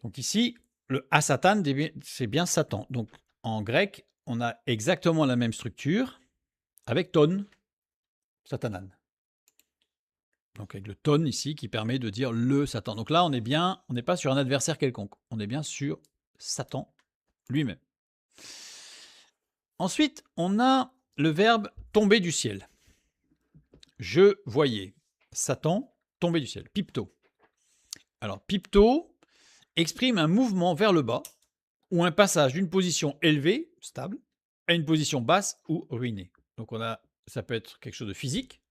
Donc ici, le à Satan, c'est bien Satan. Donc en grec, on a exactement la même structure avec ton, Satanan. Donc avec le ton ici qui permet de dire le Satan. Donc là, on n'est pas sur un adversaire quelconque. On est bien sur Satan lui-même. Ensuite, on a le verbe tomber du ciel. Je voyais Satan tomber du ciel. Pipto. Alors pipto exprime un mouvement vers le bas ou un passage d'une position élevée, stable, à une position basse ou ruinée. Donc ça peut être quelque chose de physique,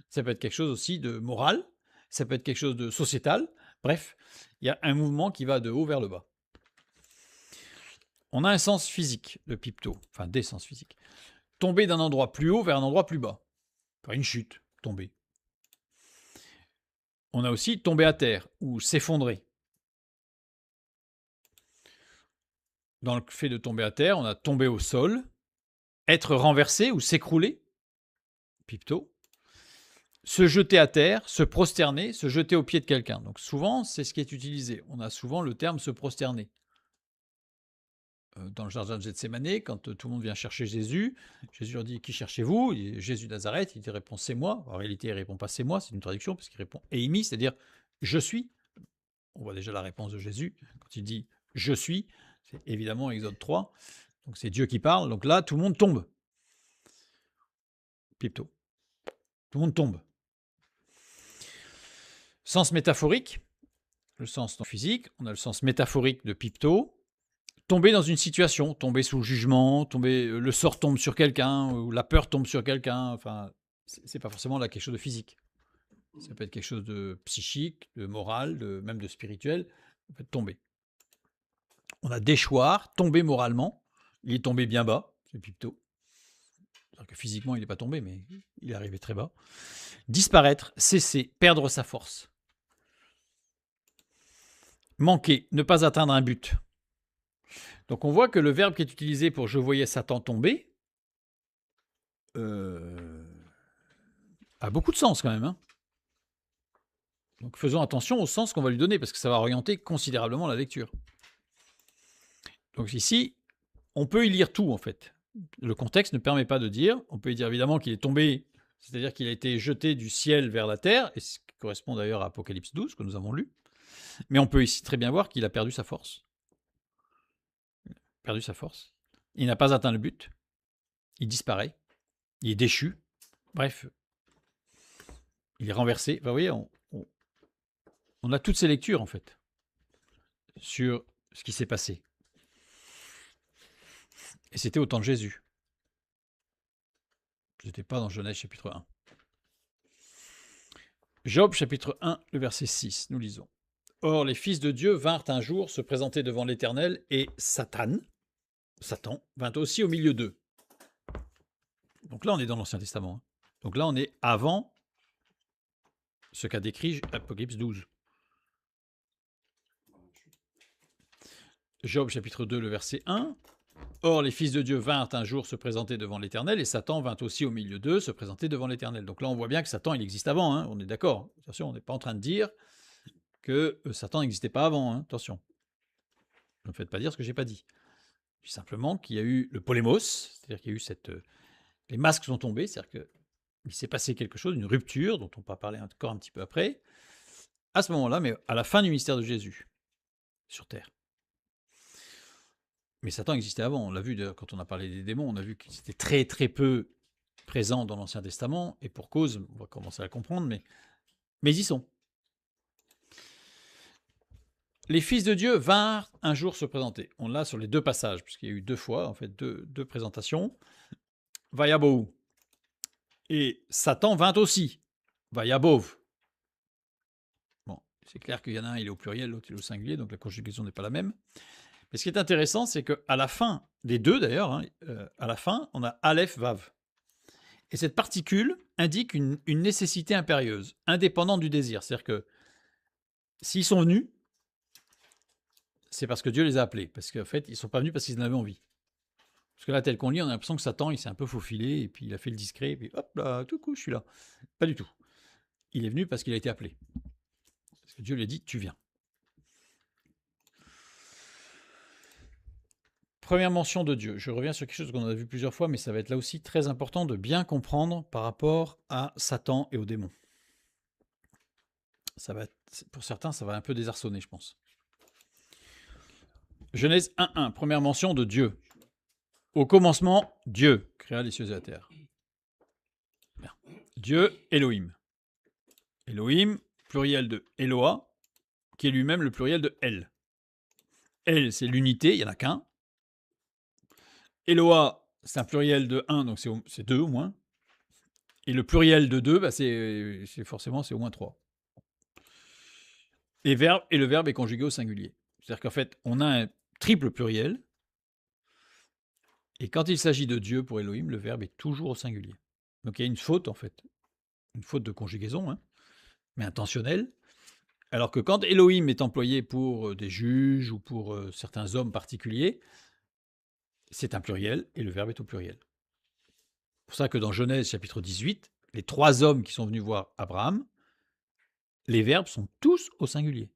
ça peut être quelque chose aussi de moral, ça peut être quelque chose de sociétal. Bref, il y a un mouvement qui va de haut vers le bas. On a un sens physique de pipto, enfin des sens physiques. Tomber d'un endroit plus haut vers un endroit plus bas. Enfin, une chute, tomber. On a aussi tomber à terre ou s'effondrer. Dans le fait de tomber à terre, on a tomber au sol, être renversé ou s'écrouler, pipto, se jeter à terre, se prosterner, se jeter au pied de quelqu'un. Donc souvent, c'est ce qui est utilisé. On a souvent le terme se prosterner. Dans le jardin de Gethsémane, quand tout le monde vient chercher Jésus, Jésus leur dit « Qui cherchez-vous » Jésus de Nazareth, il répond « C'est moi ». En réalité, il ne répond pas « C'est moi », c'est une traduction, parce qu'il répond « Eimi », c'est-à-dire « Je suis ». On voit déjà la réponse de Jésus. Quand il dit « Je suis », c'est évidemment Exode 3. Donc c'est Dieu qui parle. Donc là, tout le monde tombe. Pipto. Tout le monde tombe. Sens métaphorique, le sens non physique. On a le sens métaphorique de pipto. Tomber dans une situation, tomber sous le jugement, le sort tombe sur quelqu'un, ou la peur tombe sur quelqu'un. Enfin, c'est pas forcément là quelque chose de physique. Ça peut être quelque chose de psychique, de moral, même de spirituel. Ça peut tomber. On a déchoir, tomber moralement. Il est tombé bien bas, c'est pipto. C'est-à-dire que physiquement, il n'est pas tombé, mais il est arrivé très bas. Disparaître, cesser, perdre sa force. Manquer, ne pas atteindre un but. Donc on voit que le verbe qui est utilisé pour « je voyais Satan tomber », a beaucoup de sens quand même, hein. Donc faisons attention au sens qu'on va lui donner, parce que ça va orienter considérablement la lecture. Donc ici, on peut y lire tout en fait. Le contexte ne permet pas de dire, on peut y dire évidemment qu'il est tombé, c'est-à-dire qu'il a été jeté du ciel vers la terre, et ce qui correspond d'ailleurs à Apocalypse 12 que nous avons lu, mais on peut ici très bien voir qu'il a perdu sa force. Perdu sa force. Il n'a pas atteint le but, il disparaît, il est déchu, bref, il est renversé. Enfin, vous voyez, on a toutes ces lectures en fait sur ce qui s'est passé. Et c'était au temps de Jésus. Je n'étais pas dans Genèse chapitre 1. Job chapitre 1, le verset 6, nous lisons. Or, les fils de Dieu vinrent un jour se présenter devant l'Éternel, et Satan vint aussi au milieu d'eux. Donc là, on est dans l'Ancien Testament. Donc là, on est avant ce qu'a décrit Apocalypse 12. Job chapitre 2, le verset 1. Or, les fils de Dieu vinrent un jour se présenter devant l'Éternel, et Satan vint aussi au milieu d'eux se présenter devant l'Éternel. Donc là, on voit bien que Satan, il existe avant, hein, on est d'accord. Attention, on n'est pas en train de dire que Satan n'existait pas avant, hein, attention. Ne me faites pas dire ce que je n'ai pas dit. Je dis simplement qu'il y a eu le polémos, c'est-à-dire qu'il y a eu les masques sont tombés, c'est-à-dire qu'il s'est passé quelque chose, une rupture, dont on va parler encore un petit peu après, à ce moment-là, mais à la fin du ministère de Jésus, sur terre. Mais Satan existait avant, on l'a vu quand on a parlé des démons, on a vu qu'il était très très peu présent dans l'Ancien Testament, et pour cause, on va commencer à le comprendre, mais ils y sont. Les fils de Dieu vinrent un jour se présenter. On l'a sur les deux passages, puisqu'il y a eu deux fois, en fait, deux présentations. Vayabou. Et Satan vint aussi. Vayabov. Bon, c'est clair qu'il y en a un, il est au pluriel, l'autre, il est au singulier, donc la conjugaison n'est pas la même. Mais ce qui est intéressant, c'est qu'à la fin, des deux d'ailleurs, hein, à la fin, on a Aleph Vav. Et cette particule indique une nécessité impérieuse, indépendante du désir. C'est-à-dire que s'ils sont venus, c'est parce que Dieu les a appelés. Parce qu'en fait, ils ne sont pas venus parce qu'ils en avaient envie. Parce que là, tel qu'on lit, on a l'impression que Satan, il s'est un peu faufilé, et puis il a fait le discret, et puis hop là, tout coup, je suis là. Pas du tout. Il est venu parce qu'il a été appelé. Parce que Dieu lui a dit, tu viens. Première mention de Dieu. Je reviens sur quelque chose qu'on a vu plusieurs fois, mais ça va être là aussi très important de bien comprendre par rapport à Satan et aux démons. Ça va être, pour certains, ça va un peu désarçonner, je pense. Genèse 1.1, première mention de Dieu. Au commencement, Dieu créa les cieux et la terre. Bien. Dieu, Elohim. Elohim, pluriel de Eloah, qui est lui-même le pluriel de El. El, c'est l'unité, il n'y en a qu'un. Eloah, c'est un pluriel de 1, donc c'est 2 au moins. Et le pluriel de 2, bah c'est forcément c'est au moins 3. Et le verbe est conjugué au singulier. C'est-à-dire qu'en fait, on a un triple pluriel, et quand il s'agit de Dieu pour Elohim, le verbe est toujours au singulier. Donc il y a une faute en fait, une faute de conjugaison, hein, mais intentionnelle. Alors que quand Elohim est employé pour des juges ou pour certains hommes particuliers, c'est un pluriel et le verbe est au pluriel. C'est pour ça que dans Genèse chapitre 18, les 3 hommes qui sont venus voir Abraham, les verbes sont tous au singulier.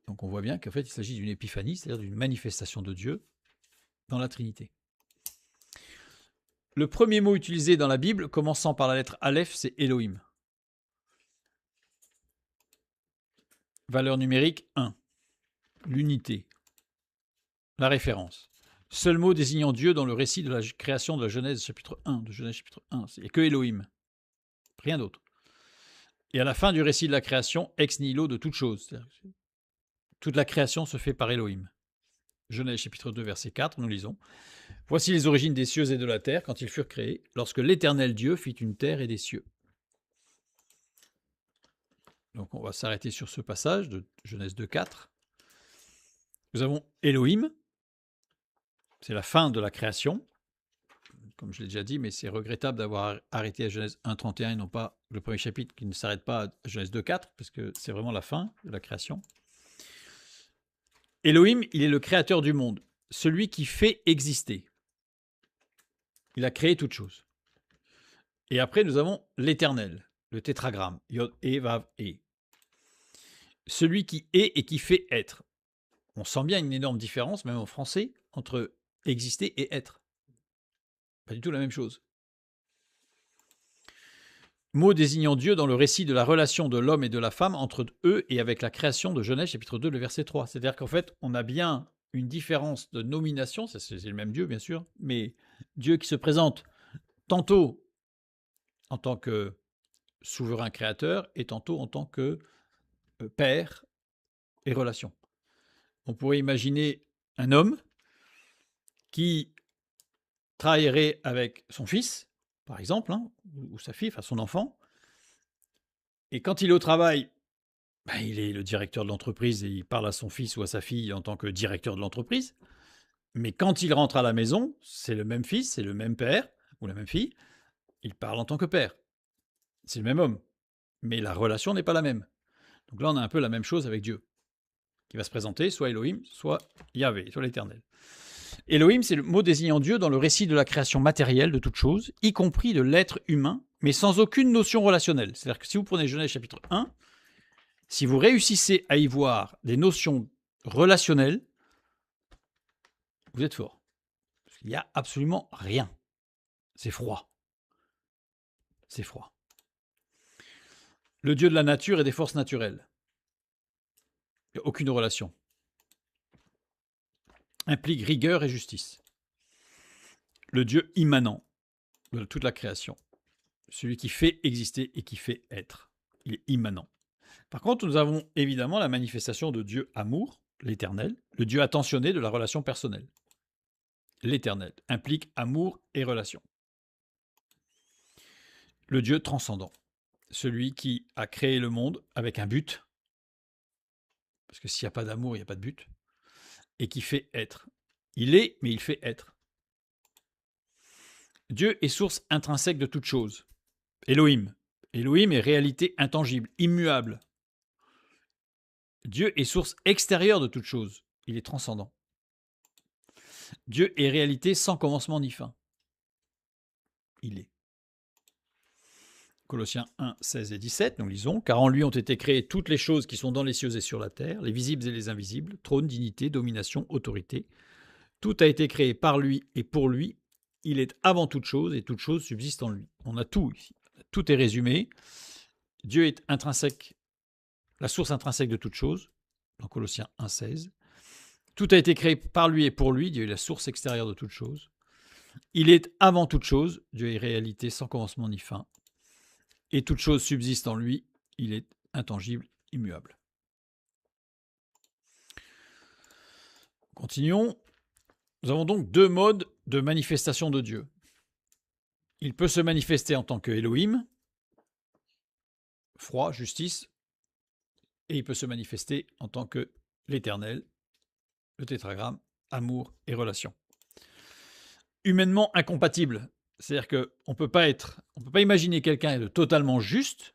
Donc on voit bien qu'en fait il s'agit d'une épiphanie, c'est-à-dire d'une manifestation de Dieu dans la Trinité. Le premier mot utilisé dans la Bible, commençant par la lettre Aleph, c'est Elohim. Valeur numérique 1. L'unité. La référence. Seul mot désignant Dieu dans le récit de la création de la Genèse chapitre 1. De Genèse chapitre 1. C'est que Elohim. Rien d'autre. Et à la fin du récit de la création, ex nihilo de toute chose. Toute la création se fait par Elohim. Genèse chapitre 2, verset 4, nous lisons. Voici les origines des cieux et de la terre quand ils furent créés, lorsque l'Éternel Dieu fit une terre et des cieux. Donc on va s'arrêter sur ce passage de Genèse 2, 4. Nous avons Elohim, c'est la fin de la création, comme je l'ai déjà dit, mais c'est regrettable d'avoir arrêté à Genèse 1, 31 et non pas le premier chapitre qui ne s'arrête pas à Genèse 2, 4, parce que c'est vraiment la fin de la création. Elohim, il est le créateur du monde, celui qui fait exister. Il a créé toute chose. Et après, nous avons l'éternel, le tétragramme, Yod, E, Vav, E. Celui qui est et qui fait être. On sent bien une énorme différence, même en français, entre exister et être. Pas du tout la même chose. Mot désignant Dieu dans le récit de la relation de l'homme et de la femme entre eux et avec la création de Genèse chapitre 2, le verset 3. C'est-à-dire qu'en fait, on a bien une différence de nomination, c'est le même Dieu bien sûr, mais Dieu qui se présente tantôt en tant que souverain créateur et tantôt en tant que père et relation. On pourrait imaginer un homme qui travaillerait avec son fils, par exemple, hein, ou sa fille, enfin son enfant, et quand il est au travail, il est le directeur de l'entreprise et il parle à son fils ou à sa fille en tant que directeur de l'entreprise. Mais quand il rentre à la maison, c'est le même fils, c'est le même père ou la même fille, il parle en tant que père. C'est le même homme, mais la relation n'est pas la même. Donc là, on a un peu la même chose avec Dieu, qui va se présenter soit Elohim, soit Yahvé, soit l'Éternel. Elohim, c'est le mot désignant Dieu dans le récit de la création matérielle de toute chose, y compris de l'être humain, mais sans aucune notion relationnelle. C'est-à-dire que si vous prenez Genèse chapitre 1, si vous réussissez à y voir des notions relationnelles, vous êtes fort. Il n'y a absolument rien. C'est froid. C'est froid. Le Dieu de la nature et des forces naturelles. Il n'y a aucune relation. Implique rigueur et justice. Le Dieu immanent de toute la création. Celui qui fait exister et qui fait être. Il est immanent. Par contre, nous avons évidemment la manifestation de Dieu amour, l'éternel, le Dieu attentionné de la relation personnelle. L'éternel implique amour et relation. Le Dieu transcendant, celui qui a créé le monde avec un but, parce que s'il n'y a pas d'amour, il n'y a pas de but, et qui fait être. Il est, mais il fait être. Dieu est source intrinsèque de toute chose. Elohim. Elohim est réalité intangible, immuable. Dieu est source extérieure de toute chose. Il est transcendant. Dieu est réalité sans commencement ni fin. Il est. Colossiens 1, 16 et 17, nous lisons « Car en lui ont été créées toutes les choses qui sont dans les cieux et sur la terre, les visibles et les invisibles, trône, dignité, domination, autorité. Tout a été créé par lui et pour lui. Il est avant toute chose et toute chose subsiste en lui. » On a tout ici. Tout est résumé. Dieu est intrinsèque, la source intrinsèque de toute chose, dans Colossiens 1, 16. Tout a été créé par lui et pour lui. Dieu est la source extérieure de toute chose. Il est avant toute chose. Dieu est réalité sans commencement ni fin. Et toute chose subsiste en lui, il est intangible, immuable. Continuons. Nous avons donc deux modes de manifestation de Dieu. Il peut se manifester en tant que Elohim, froid, justice, et il peut se manifester en tant que l'Éternel, le tétragramme, amour et relation. Humainement incompatible, c'est-à-dire qu'on ne peut pas imaginer quelqu'un de totalement juste,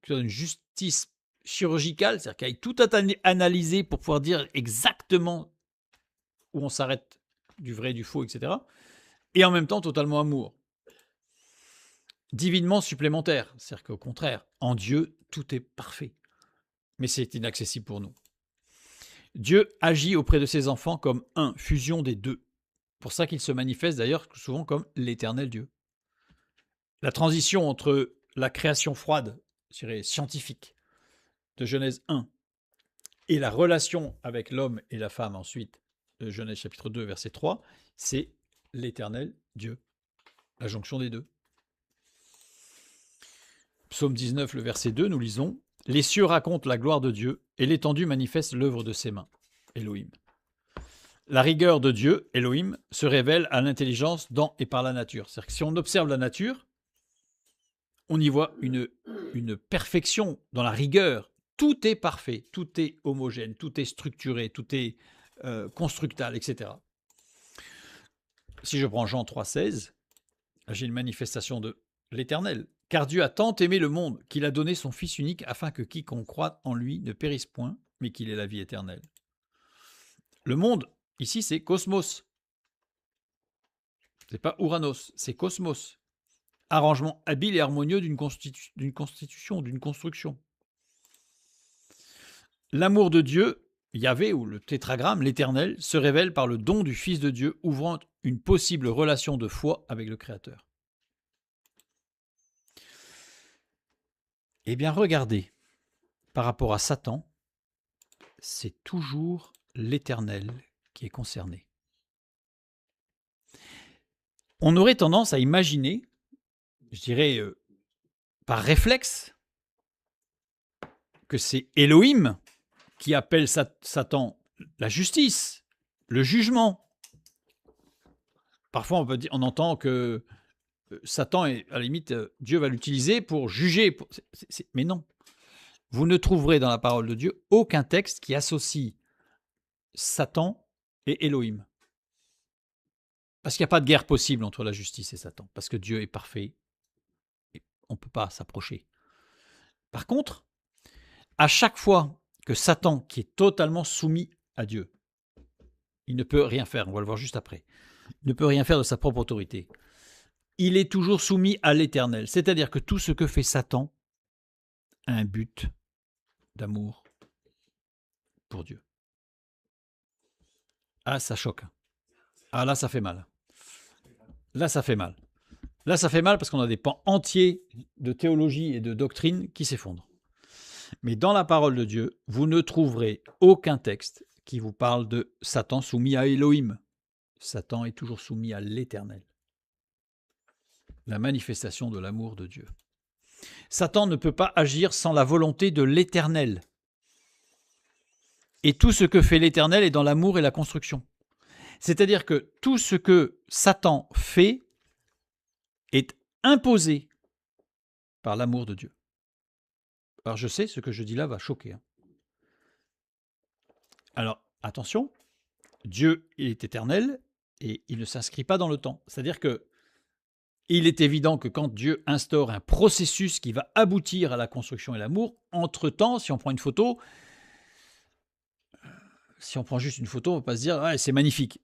qui a une justice chirurgicale, c'est-à-dire qu'il aille tout analyser pour pouvoir dire exactement où on s'arrête du vrai, du faux, etc. Et en même temps, totalement amour. Divinement supplémentaire, c'est-à-dire qu'au contraire, en Dieu, tout est parfait. Mais c'est inaccessible pour nous. Dieu agit auprès de ses enfants comme un, fusion des deux. Pour ça qu'il se manifeste d'ailleurs souvent comme l'éternel Dieu. La transition entre la création froide, je dirais scientifique, de Genèse 1, et la relation avec l'homme et la femme ensuite, de Genèse chapitre 2, verset 3, c'est l'éternel Dieu. La jonction des deux. Psaume 19, le verset 2, nous lisons « Les cieux racontent la gloire de Dieu, et l'étendue manifeste l'œuvre de ses mains. » Elohim. La rigueur de Dieu, Elohim, se révèle à l'intelligence dans et par la nature. C'est-à-dire que si on observe la nature, on y voit une perfection dans la rigueur. Tout est parfait, tout est homogène, tout est structuré, tout est constructal, etc. Si je prends Jean 3,16, j'ai une manifestation de l'Éternel. « Car Dieu a tant aimé le monde qu'il a donné son Fils unique afin que quiconque croit en lui ne périsse point, mais qu'il ait la vie éternelle. » Le monde, ici, c'est cosmos. C'est pas Ouranos, c'est cosmos. Arrangement habile et harmonieux d'une constitution, d'une construction. L'amour de Dieu, Yahvé ou le tétragramme, l'Éternel, se révèle par le don du Fils de Dieu, ouvrant une possible relation de foi avec le Créateur. Eh bien, regardez, par rapport à Satan, c'est toujours l'Éternel qui est concerné. On aurait tendance à imaginer, je dirais par réflexe, que c'est Elohim qui appelle Satan la justice, le jugement. Parfois, on entend que Satan, est, à la limite, Dieu va l'utiliser pour juger. Mais non. Vous ne trouverez dans la parole de Dieu aucun texte qui associe Satan et Elohim. Parce qu'il n'y a pas de guerre possible entre la justice et Satan. Parce que Dieu est parfait. Et on ne peut pas s'approcher. Par contre, à chaque fois que Satan, qui est totalement soumis à Dieu, il ne peut rien faire, on va le voir juste après, il ne peut rien faire de sa propre autorité. Il est toujours soumis à l'Éternel. C'est-à-dire que tout ce que fait Satan a un but d'amour pour Dieu. Ah, ça choque. Ah, là, ça fait mal. Là, ça fait mal. Là, ça fait mal parce qu'on a des pans entiers de théologie et de doctrine qui s'effondrent. Mais dans la parole de Dieu, vous ne trouverez aucun texte qui vous parle de Satan soumis à Elohim. Satan est toujours soumis à l'Éternel. La manifestation de l'amour de Dieu. Satan ne peut pas agir sans la volonté de l'Éternel. Et tout ce que fait l'Éternel est dans l'amour et la construction. C'est-à-dire que tout ce que Satan fait est imposé par l'amour de Dieu. Alors je sais, ce que je dis là va choquer. Alors attention, Dieu il est éternel et il ne s'inscrit pas dans le temps. C'est-à-dire que il est évident que quand Dieu instaure un processus qui va aboutir à la construction et l'amour, entre-temps, si on prend une photo, si on prend juste une photo, on ne va pas se dire ah, c'est magnifique.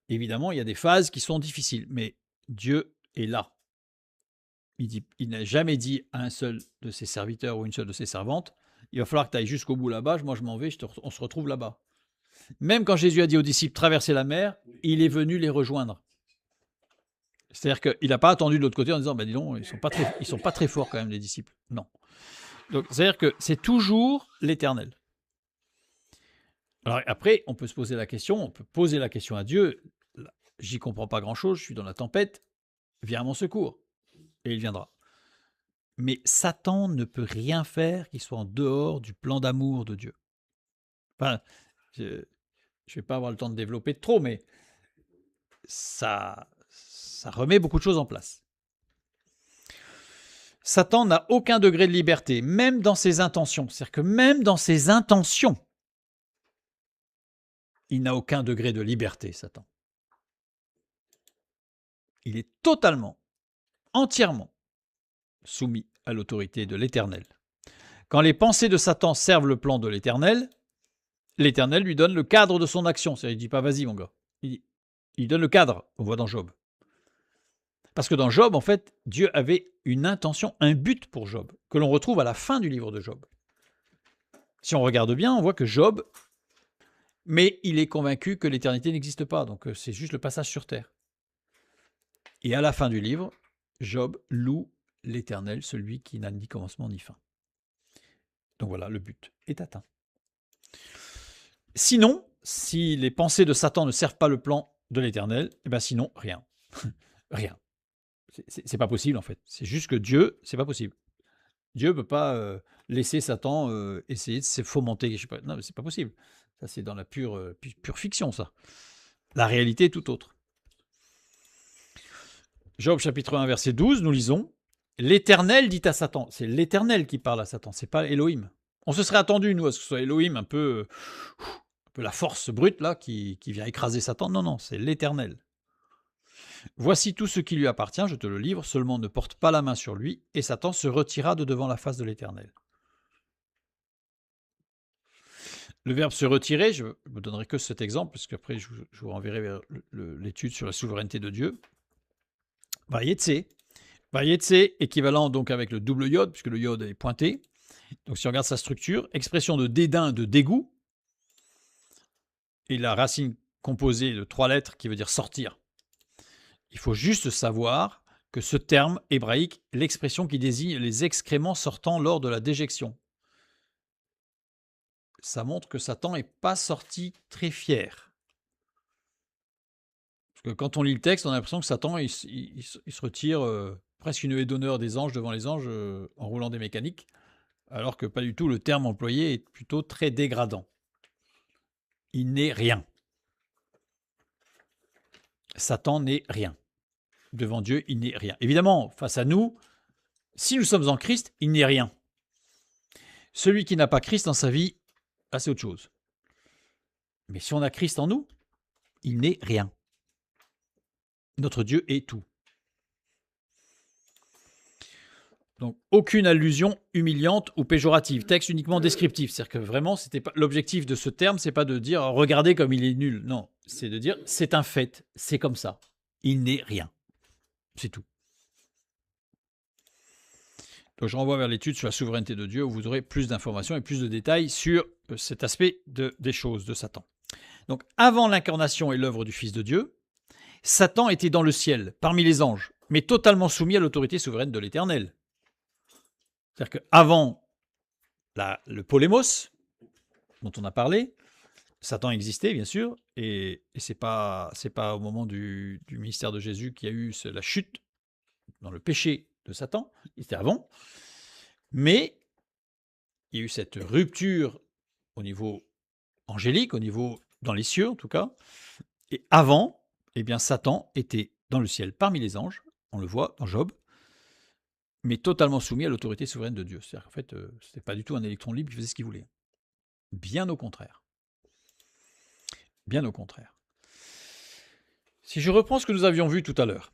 Évidemment, il y a des phases qui sont difficiles, mais Dieu est là. Il n'a jamais dit à un seul de ses serviteurs ou une seule de ses servantes, il va falloir que tu ailles jusqu'au bout là-bas, moi je m'en vais, on se retrouve là-bas. Même quand Jésus a dit aux disciples traverser la mer, il est venu les rejoindre. C'est-à-dire qu'il n'a pas attendu de l'autre côté en disant dis donc, ils sont pas très forts quand même les disciples. Non. Donc c'est-à-dire que c'est toujours l'Éternel. Alors après, on peut se poser la question, on peut poser la question à Dieu. J'y comprends pas grand-chose, je suis dans la tempête, viens à mon secours. Et il viendra. Mais Satan ne peut rien faire qui soit en dehors du plan d'amour de Dieu. Enfin, je ne vais pas avoir le temps de développer trop, mais ça remet beaucoup de choses en place. Satan n'a aucun degré de liberté, même dans ses intentions. C'est-à-dire que même dans ses intentions, il n'a aucun degré de liberté, Satan. Il est totalement, entièrement soumis à l'autorité de l'Éternel. Quand les pensées de Satan servent le plan de l'Éternel, l'Éternel lui donne le cadre de son action. C'est-à-dire, il ne dit pas vas-y mon gars. Il donne le cadre, on voit dans Job. Parce que dans Job, en fait, Dieu avait une intention, un but pour Job, que l'on retrouve à la fin du livre de Job. Si on regarde bien, on voit que Job, mais il est convaincu que l'éternité n'existe pas, donc c'est juste le passage sur terre. Et à la fin du livre, Job loue l'Éternel, celui qui n'a ni commencement ni fin. Donc voilà, le but est atteint. Sinon, si les pensées de Satan ne servent pas le plan de l'Éternel, eh bien sinon, rien. Rien. C'est pas possible en fait. C'est juste que Dieu, c'est pas possible. Dieu ne peut pas laisser Satan essayer de se fomenter. Je sais pas. Non, c'est pas possible. Ça, c'est dans la pure fiction, ça. La réalité est tout autre. Job chapitre 1, verset 12, nous lisons « L'Éternel dit à Satan ». C'est l'Éternel qui parle à Satan, c'est pas Elohim. On se serait attendu, nous, à ce que ce soit Elohim, un peu la force brute, là, qui vient écraser Satan. Non, non, c'est l'Éternel. Voici tout ce qui lui appartient, je te le livre, seulement ne porte pas la main sur lui, et Satan se retira de devant la face de l'Éternel. Le verbe se retirer, je ne me donnerai que cet exemple, parce qu'après je vous renverrai vers l'étude sur la souveraineté de Dieu. Varié de C, équivalent donc avec le double iode, puisque le iode est pointé. Donc si on regarde sa structure, expression de dédain, de dégoût, et la racine composée de 3 lettres qui veut dire sortir. Il faut juste savoir que ce terme hébraïque, l'expression qui désigne les excréments sortant lors de la déjection. Ça montre que Satan n'est pas sorti très fier. Parce que quand on lit le texte, on a l'impression que Satan il se retire presque une haie d'honneur des anges devant les anges en roulant des mécaniques, alors que pas du tout, le terme employé est plutôt très dégradant. Il n'est rien. Satan n'est rien. Devant Dieu, il n'est rien. Évidemment, face à nous, si nous sommes en Christ, il n'est rien. Celui qui n'a pas Christ dans sa vie, là, c'est autre chose. Mais si on a Christ en nous, il n'est rien. Notre Dieu est tout. Donc, aucune allusion humiliante ou péjorative. Texte uniquement descriptif. C'est-à-dire que vraiment, c'était pas l'objectif de ce terme, c'est pas de dire regardez comme il est nul. Non, c'est de dire c'est un fait, c'est comme ça. Il n'est rien. C'est tout. Donc, je renvoie vers l'étude sur la souveraineté de Dieu où vous aurez plus d'informations et plus de détails sur cet aspect des choses de Satan. Donc, avant l'incarnation et l'œuvre du Fils de Dieu, Satan était dans le ciel, parmi les anges, mais totalement soumis à l'autorité souveraine de l'Éternel. C'est-à-dire qu'avant le polémos, dont on a parlé, Satan existait, bien sûr, et c'est pas au moment du ministère de Jésus qu'il y a eu la chute dans le péché de Satan, c'était avant, mais il y a eu cette rupture au niveau angélique, au niveau dans les cieux en tout cas, et avant, eh bien Satan était dans le ciel parmi les anges, on le voit dans Job, mais totalement soumis à l'autorité souveraine de Dieu. C'est-à-dire qu'en fait, ce n'était pas du tout un électron libre qui faisait ce qu'il voulait. Bien au contraire. Bien au contraire. Si je reprends ce que nous avions vu tout à l'heure,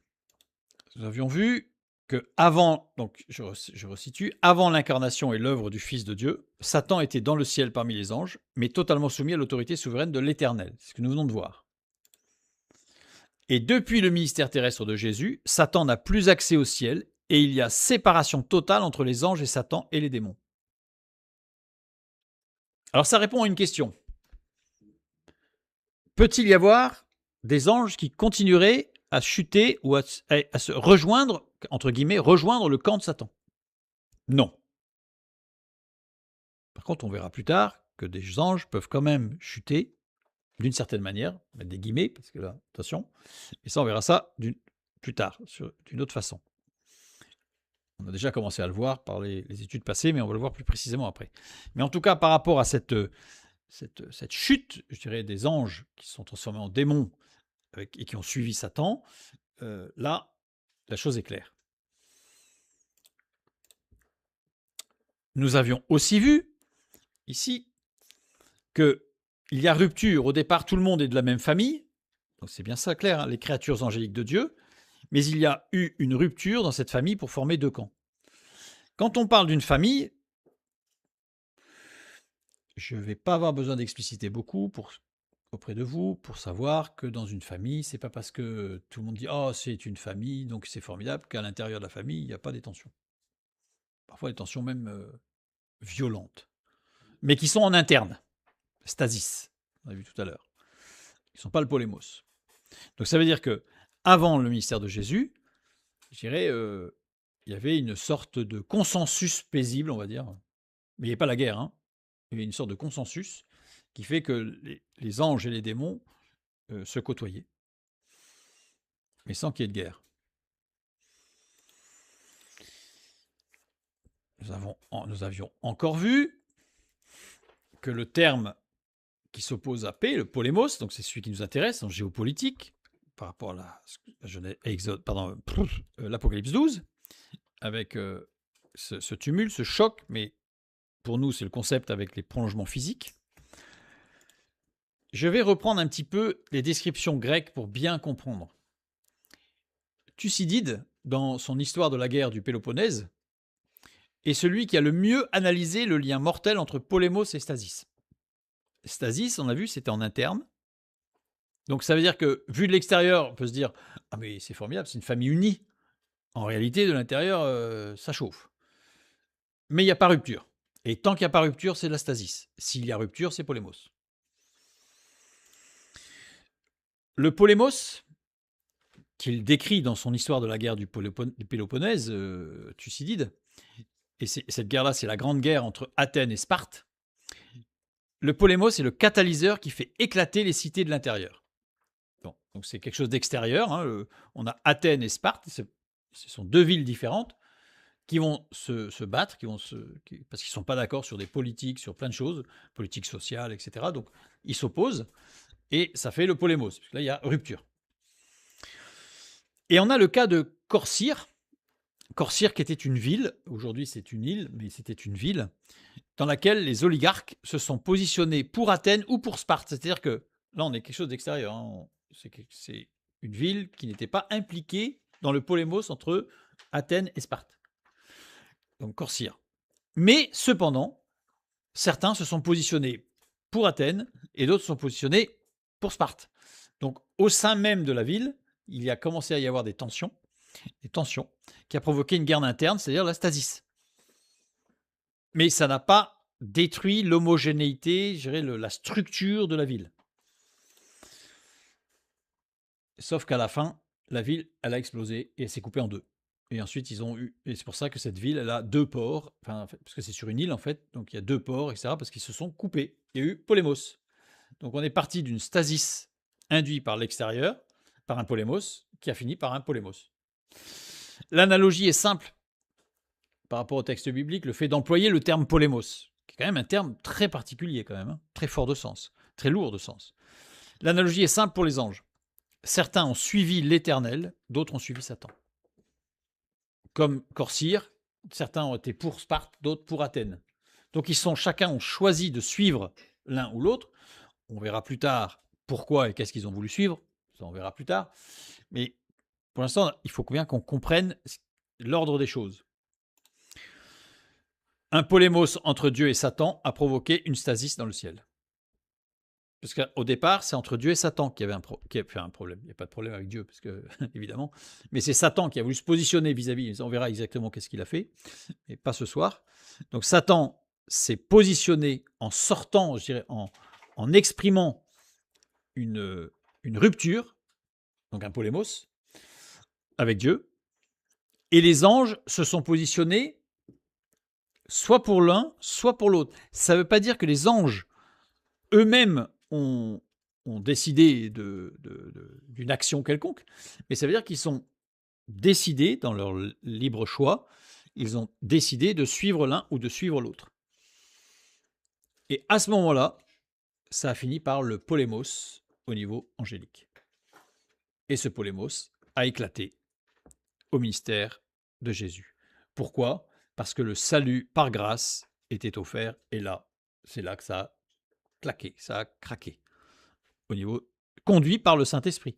nous avions vu que avant, donc je resitue, avant l'incarnation et l'œuvre du Fils de Dieu, Satan était dans le ciel parmi les anges, mais totalement soumis à l'autorité souveraine de l'Éternel. C'est ce que nous venons de voir. Et depuis le ministère terrestre de Jésus, Satan n'a plus accès au ciel et il y a séparation totale entre les anges et Satan et les démons. Alors ça répond à une question. Peut-il y avoir des anges qui continueraient à chuter ou à se rejoindre, entre guillemets, rejoindre le camp de Satan? Non. Par contre, on verra plus tard que des anges peuvent quand même chuter d'une certaine manière, mettre des guillemets, parce que là, attention, et ça, on verra ça plus tard, d'une autre façon. On a déjà commencé à le voir par les études passées, mais on va le voir plus précisément après. Mais en tout cas, par rapport à cette chute, je dirais, des anges qui se sont transformés en démons et qui ont suivi Satan, là, la chose est claire. Nous avions aussi vu, ici, qu'il y a rupture. Au départ, tout le monde est de la même famille. Donc c'est bien ça, clair, hein, les créatures angéliques de Dieu. Mais il y a eu une rupture dans cette famille pour former 2 camps. Quand on parle d'une famille, je ne vais pas avoir besoin d'expliciter beaucoup auprès de vous pour savoir que dans une famille, c'est pas parce que tout le monde dit « Oh, c'est une famille, donc c'est formidable » qu'à l'intérieur de la famille, il n'y a pas des tensions. Parfois des tensions même violentes, mais qui sont en interne. Stasis, on a vu tout à l'heure. Ils ne sont pas le polémos. Donc ça veut dire que avant le ministère de Jésus, je dirais, il y avait une sorte de consensus paisible, on va dire. Mais il n'y avait pas la guerre, hein. Il y avait une sorte de consensus qui fait que les anges et les démons se côtoyaient, mais sans qu'il y ait de guerre. Nous avions encore vu que le terme qui s'oppose à paix, le polémos, donc c'est celui qui nous intéresse en géopolitique, par rapport à l'Apocalypse 12, avec ce tumulte, ce choc, mais pour nous c'est le concept avec les prolongements physiques. Je vais reprendre un petit peu les descriptions grecques pour bien comprendre. Thucydide, dans son histoire de la guerre du Péloponnèse, est celui qui a le mieux analysé le lien mortel entre polémos et stasis. Stasis, on a vu, c'était en interne. Donc ça veut dire que, vu de l'extérieur, on peut se dire « Ah mais c'est formidable, c'est une famille unie. En réalité, de l'intérieur, ça chauffe. Mais il n'y a pas rupture. Et tant qu'il n'y a pas rupture, c'est de la stasis. S'il y a rupture, c'est polémos. Le polémos, qu'il décrit dans son histoire de la guerre du Péloponnèse, Thucydide, et cette guerre-là, c'est la grande guerre entre Athènes et Sparte. Le polémos est le catalyseur qui fait éclater les cités de l'intérieur. Bon, donc c'est quelque chose d'extérieur. Hein, on a Athènes et Sparte, ce sont deux villes différentes qui vont se battre, parce qu'ils ne sont pas d'accord sur des politiques, sur plein de choses, politiques sociales, etc. Donc ils s'opposent et ça fait le polémos. Parce que là, il y a rupture. Et on a le cas de Corcyre. Corcyre qui était une ville, aujourd'hui c'est une île, mais c'était une ville, dans laquelle les oligarques se sont positionnés pour Athènes ou pour Sparte. C'est-à-dire que là, on est quelque chose d'extérieur. Hein. C'est une ville qui n'était pas impliquée dans le polémos entre Athènes et Sparte. Donc Corcyre. Mais cependant, certains se sont positionnés pour Athènes et d'autres se sont positionnés pour Sparte. Donc au sein même de la ville, il y a commencé à y avoir des tensions qui a provoqué une guerre interne, c'est-à-dire la stasis. Mais ça n'a pas détruit l'homogénéité, je dirais, la structure de la ville. Sauf qu'à la fin, la ville, elle a explosé et elle s'est coupée en deux. Et ensuite, ils ont eu, et c'est pour ça que cette ville, elle a deux ports, enfin, parce que c'est sur une île en fait, donc il y a deux ports, etc., parce qu'ils se sont coupés. Il y a eu polémos. Donc on est parti d'une stasis induite par l'extérieur, par un polémos, qui a fini par un polémos. L'analogie est simple par rapport au texte biblique, le fait d'employer le terme polémos, qui est quand même un terme très particulier, quand même, hein, très fort de sens, très lourd de sens. L'analogie est simple pour les anges. Certains ont suivi l'Éternel, d'autres ont suivi Satan. Comme Corcyre, certains ont été pour Sparte, d'autres pour Athènes. Donc chacun ont choisi de suivre l'un ou l'autre. On verra plus tard pourquoi et qu'est-ce qu'ils ont voulu suivre. Ça, on verra plus tard. Mais pour l'instant, il faut bien qu'on comprenne l'ordre des choses. Un polémos entre Dieu et Satan a provoqué une stasis dans le ciel. Parce qu'au départ, c'est entre Dieu et Satan qui a fait un problème. Il n'y a pas de problème avec Dieu, parce que, évidemment. Mais c'est Satan qui a voulu se positionner vis-à-vis. On verra exactement qu'est-ce qu'il a fait, mais pas ce soir. Donc Satan s'est positionné en sortant, je dirais, en exprimant une rupture, donc un polémos, avec Dieu. Et les anges se sont positionnés soit pour l'un, soit pour l'autre. Ça ne veut pas dire que les anges eux-mêmes ont décidé d'une action quelconque, mais ça veut dire qu'ils sont décidés, dans leur libre choix, ils ont décidé de suivre l'un ou de suivre l'autre. Et à ce moment-là, ça a fini par le polémos au niveau angélique. Et ce polémos a éclaté au ministère de Jésus. Pourquoi ? Parce que le salut par grâce était offert, et là, c'est là que ça a claqué, ça a craqué, au niveau conduit par le Saint-Esprit.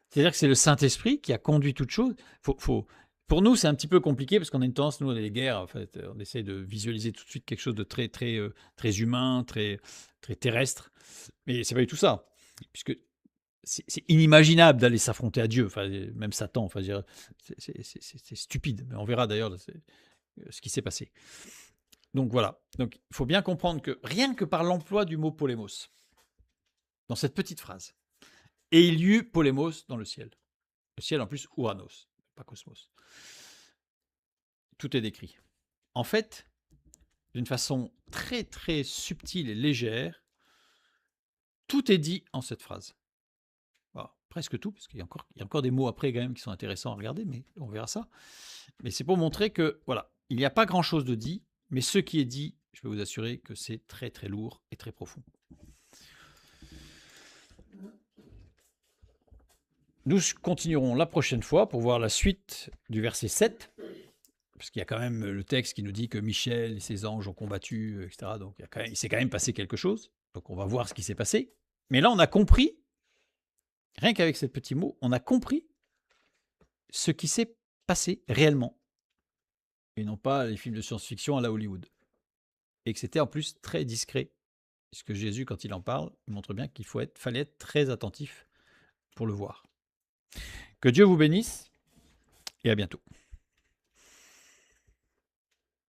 C'est-à-dire que c'est le Saint-Esprit qui a conduit toute chose. Pour nous, c'est un petit peu compliqué parce qu'on a une tendance, nous, dans les guerres, en fait, on essaie de visualiser tout de suite quelque chose de très, très, très humain, très, très terrestre. Mais c'est pas du tout ça, puisque c'est inimaginable d'aller s'affronter à Dieu. Enfin, même Satan, enfin, c'est stupide. Mais on verra d'ailleurs ce qui s'est passé. Donc voilà. Donc il faut bien comprendre que rien que par l'emploi du mot polémos, dans cette petite phrase, et il y eut polémos dans le ciel. Le ciel en plus, Ouranos, pas cosmos. Tout est décrit. En fait, d'une façon très très subtile et légère, tout est dit en cette phrase. Voilà, presque tout, parce qu'il y a encore des mots après quand même qui sont intéressants à regarder, mais on verra ça. Mais c'est pour montrer que, voilà, il n'y a pas grand-chose de dit, mais ce qui est dit, je peux vous assurer que c'est très très lourd et très profond. Nous continuerons la prochaine fois pour voir la suite du verset 7, parce qu'il y a quand même le texte qui nous dit que Michel et ses anges ont combattu, etc. Donc il s'est quand même passé quelque chose. Donc on va voir ce qui s'est passé. Mais là, on a compris, rien qu'avec ce petit mot, on a compris ce qui s'est passé réellement. Et non pas les films de science-fiction à la Hollywood. Et que c'était en plus très discret. Puisque Jésus, quand il en parle, il montre bien qu'il fallait être très attentif pour le voir. Que Dieu vous bénisse et à bientôt.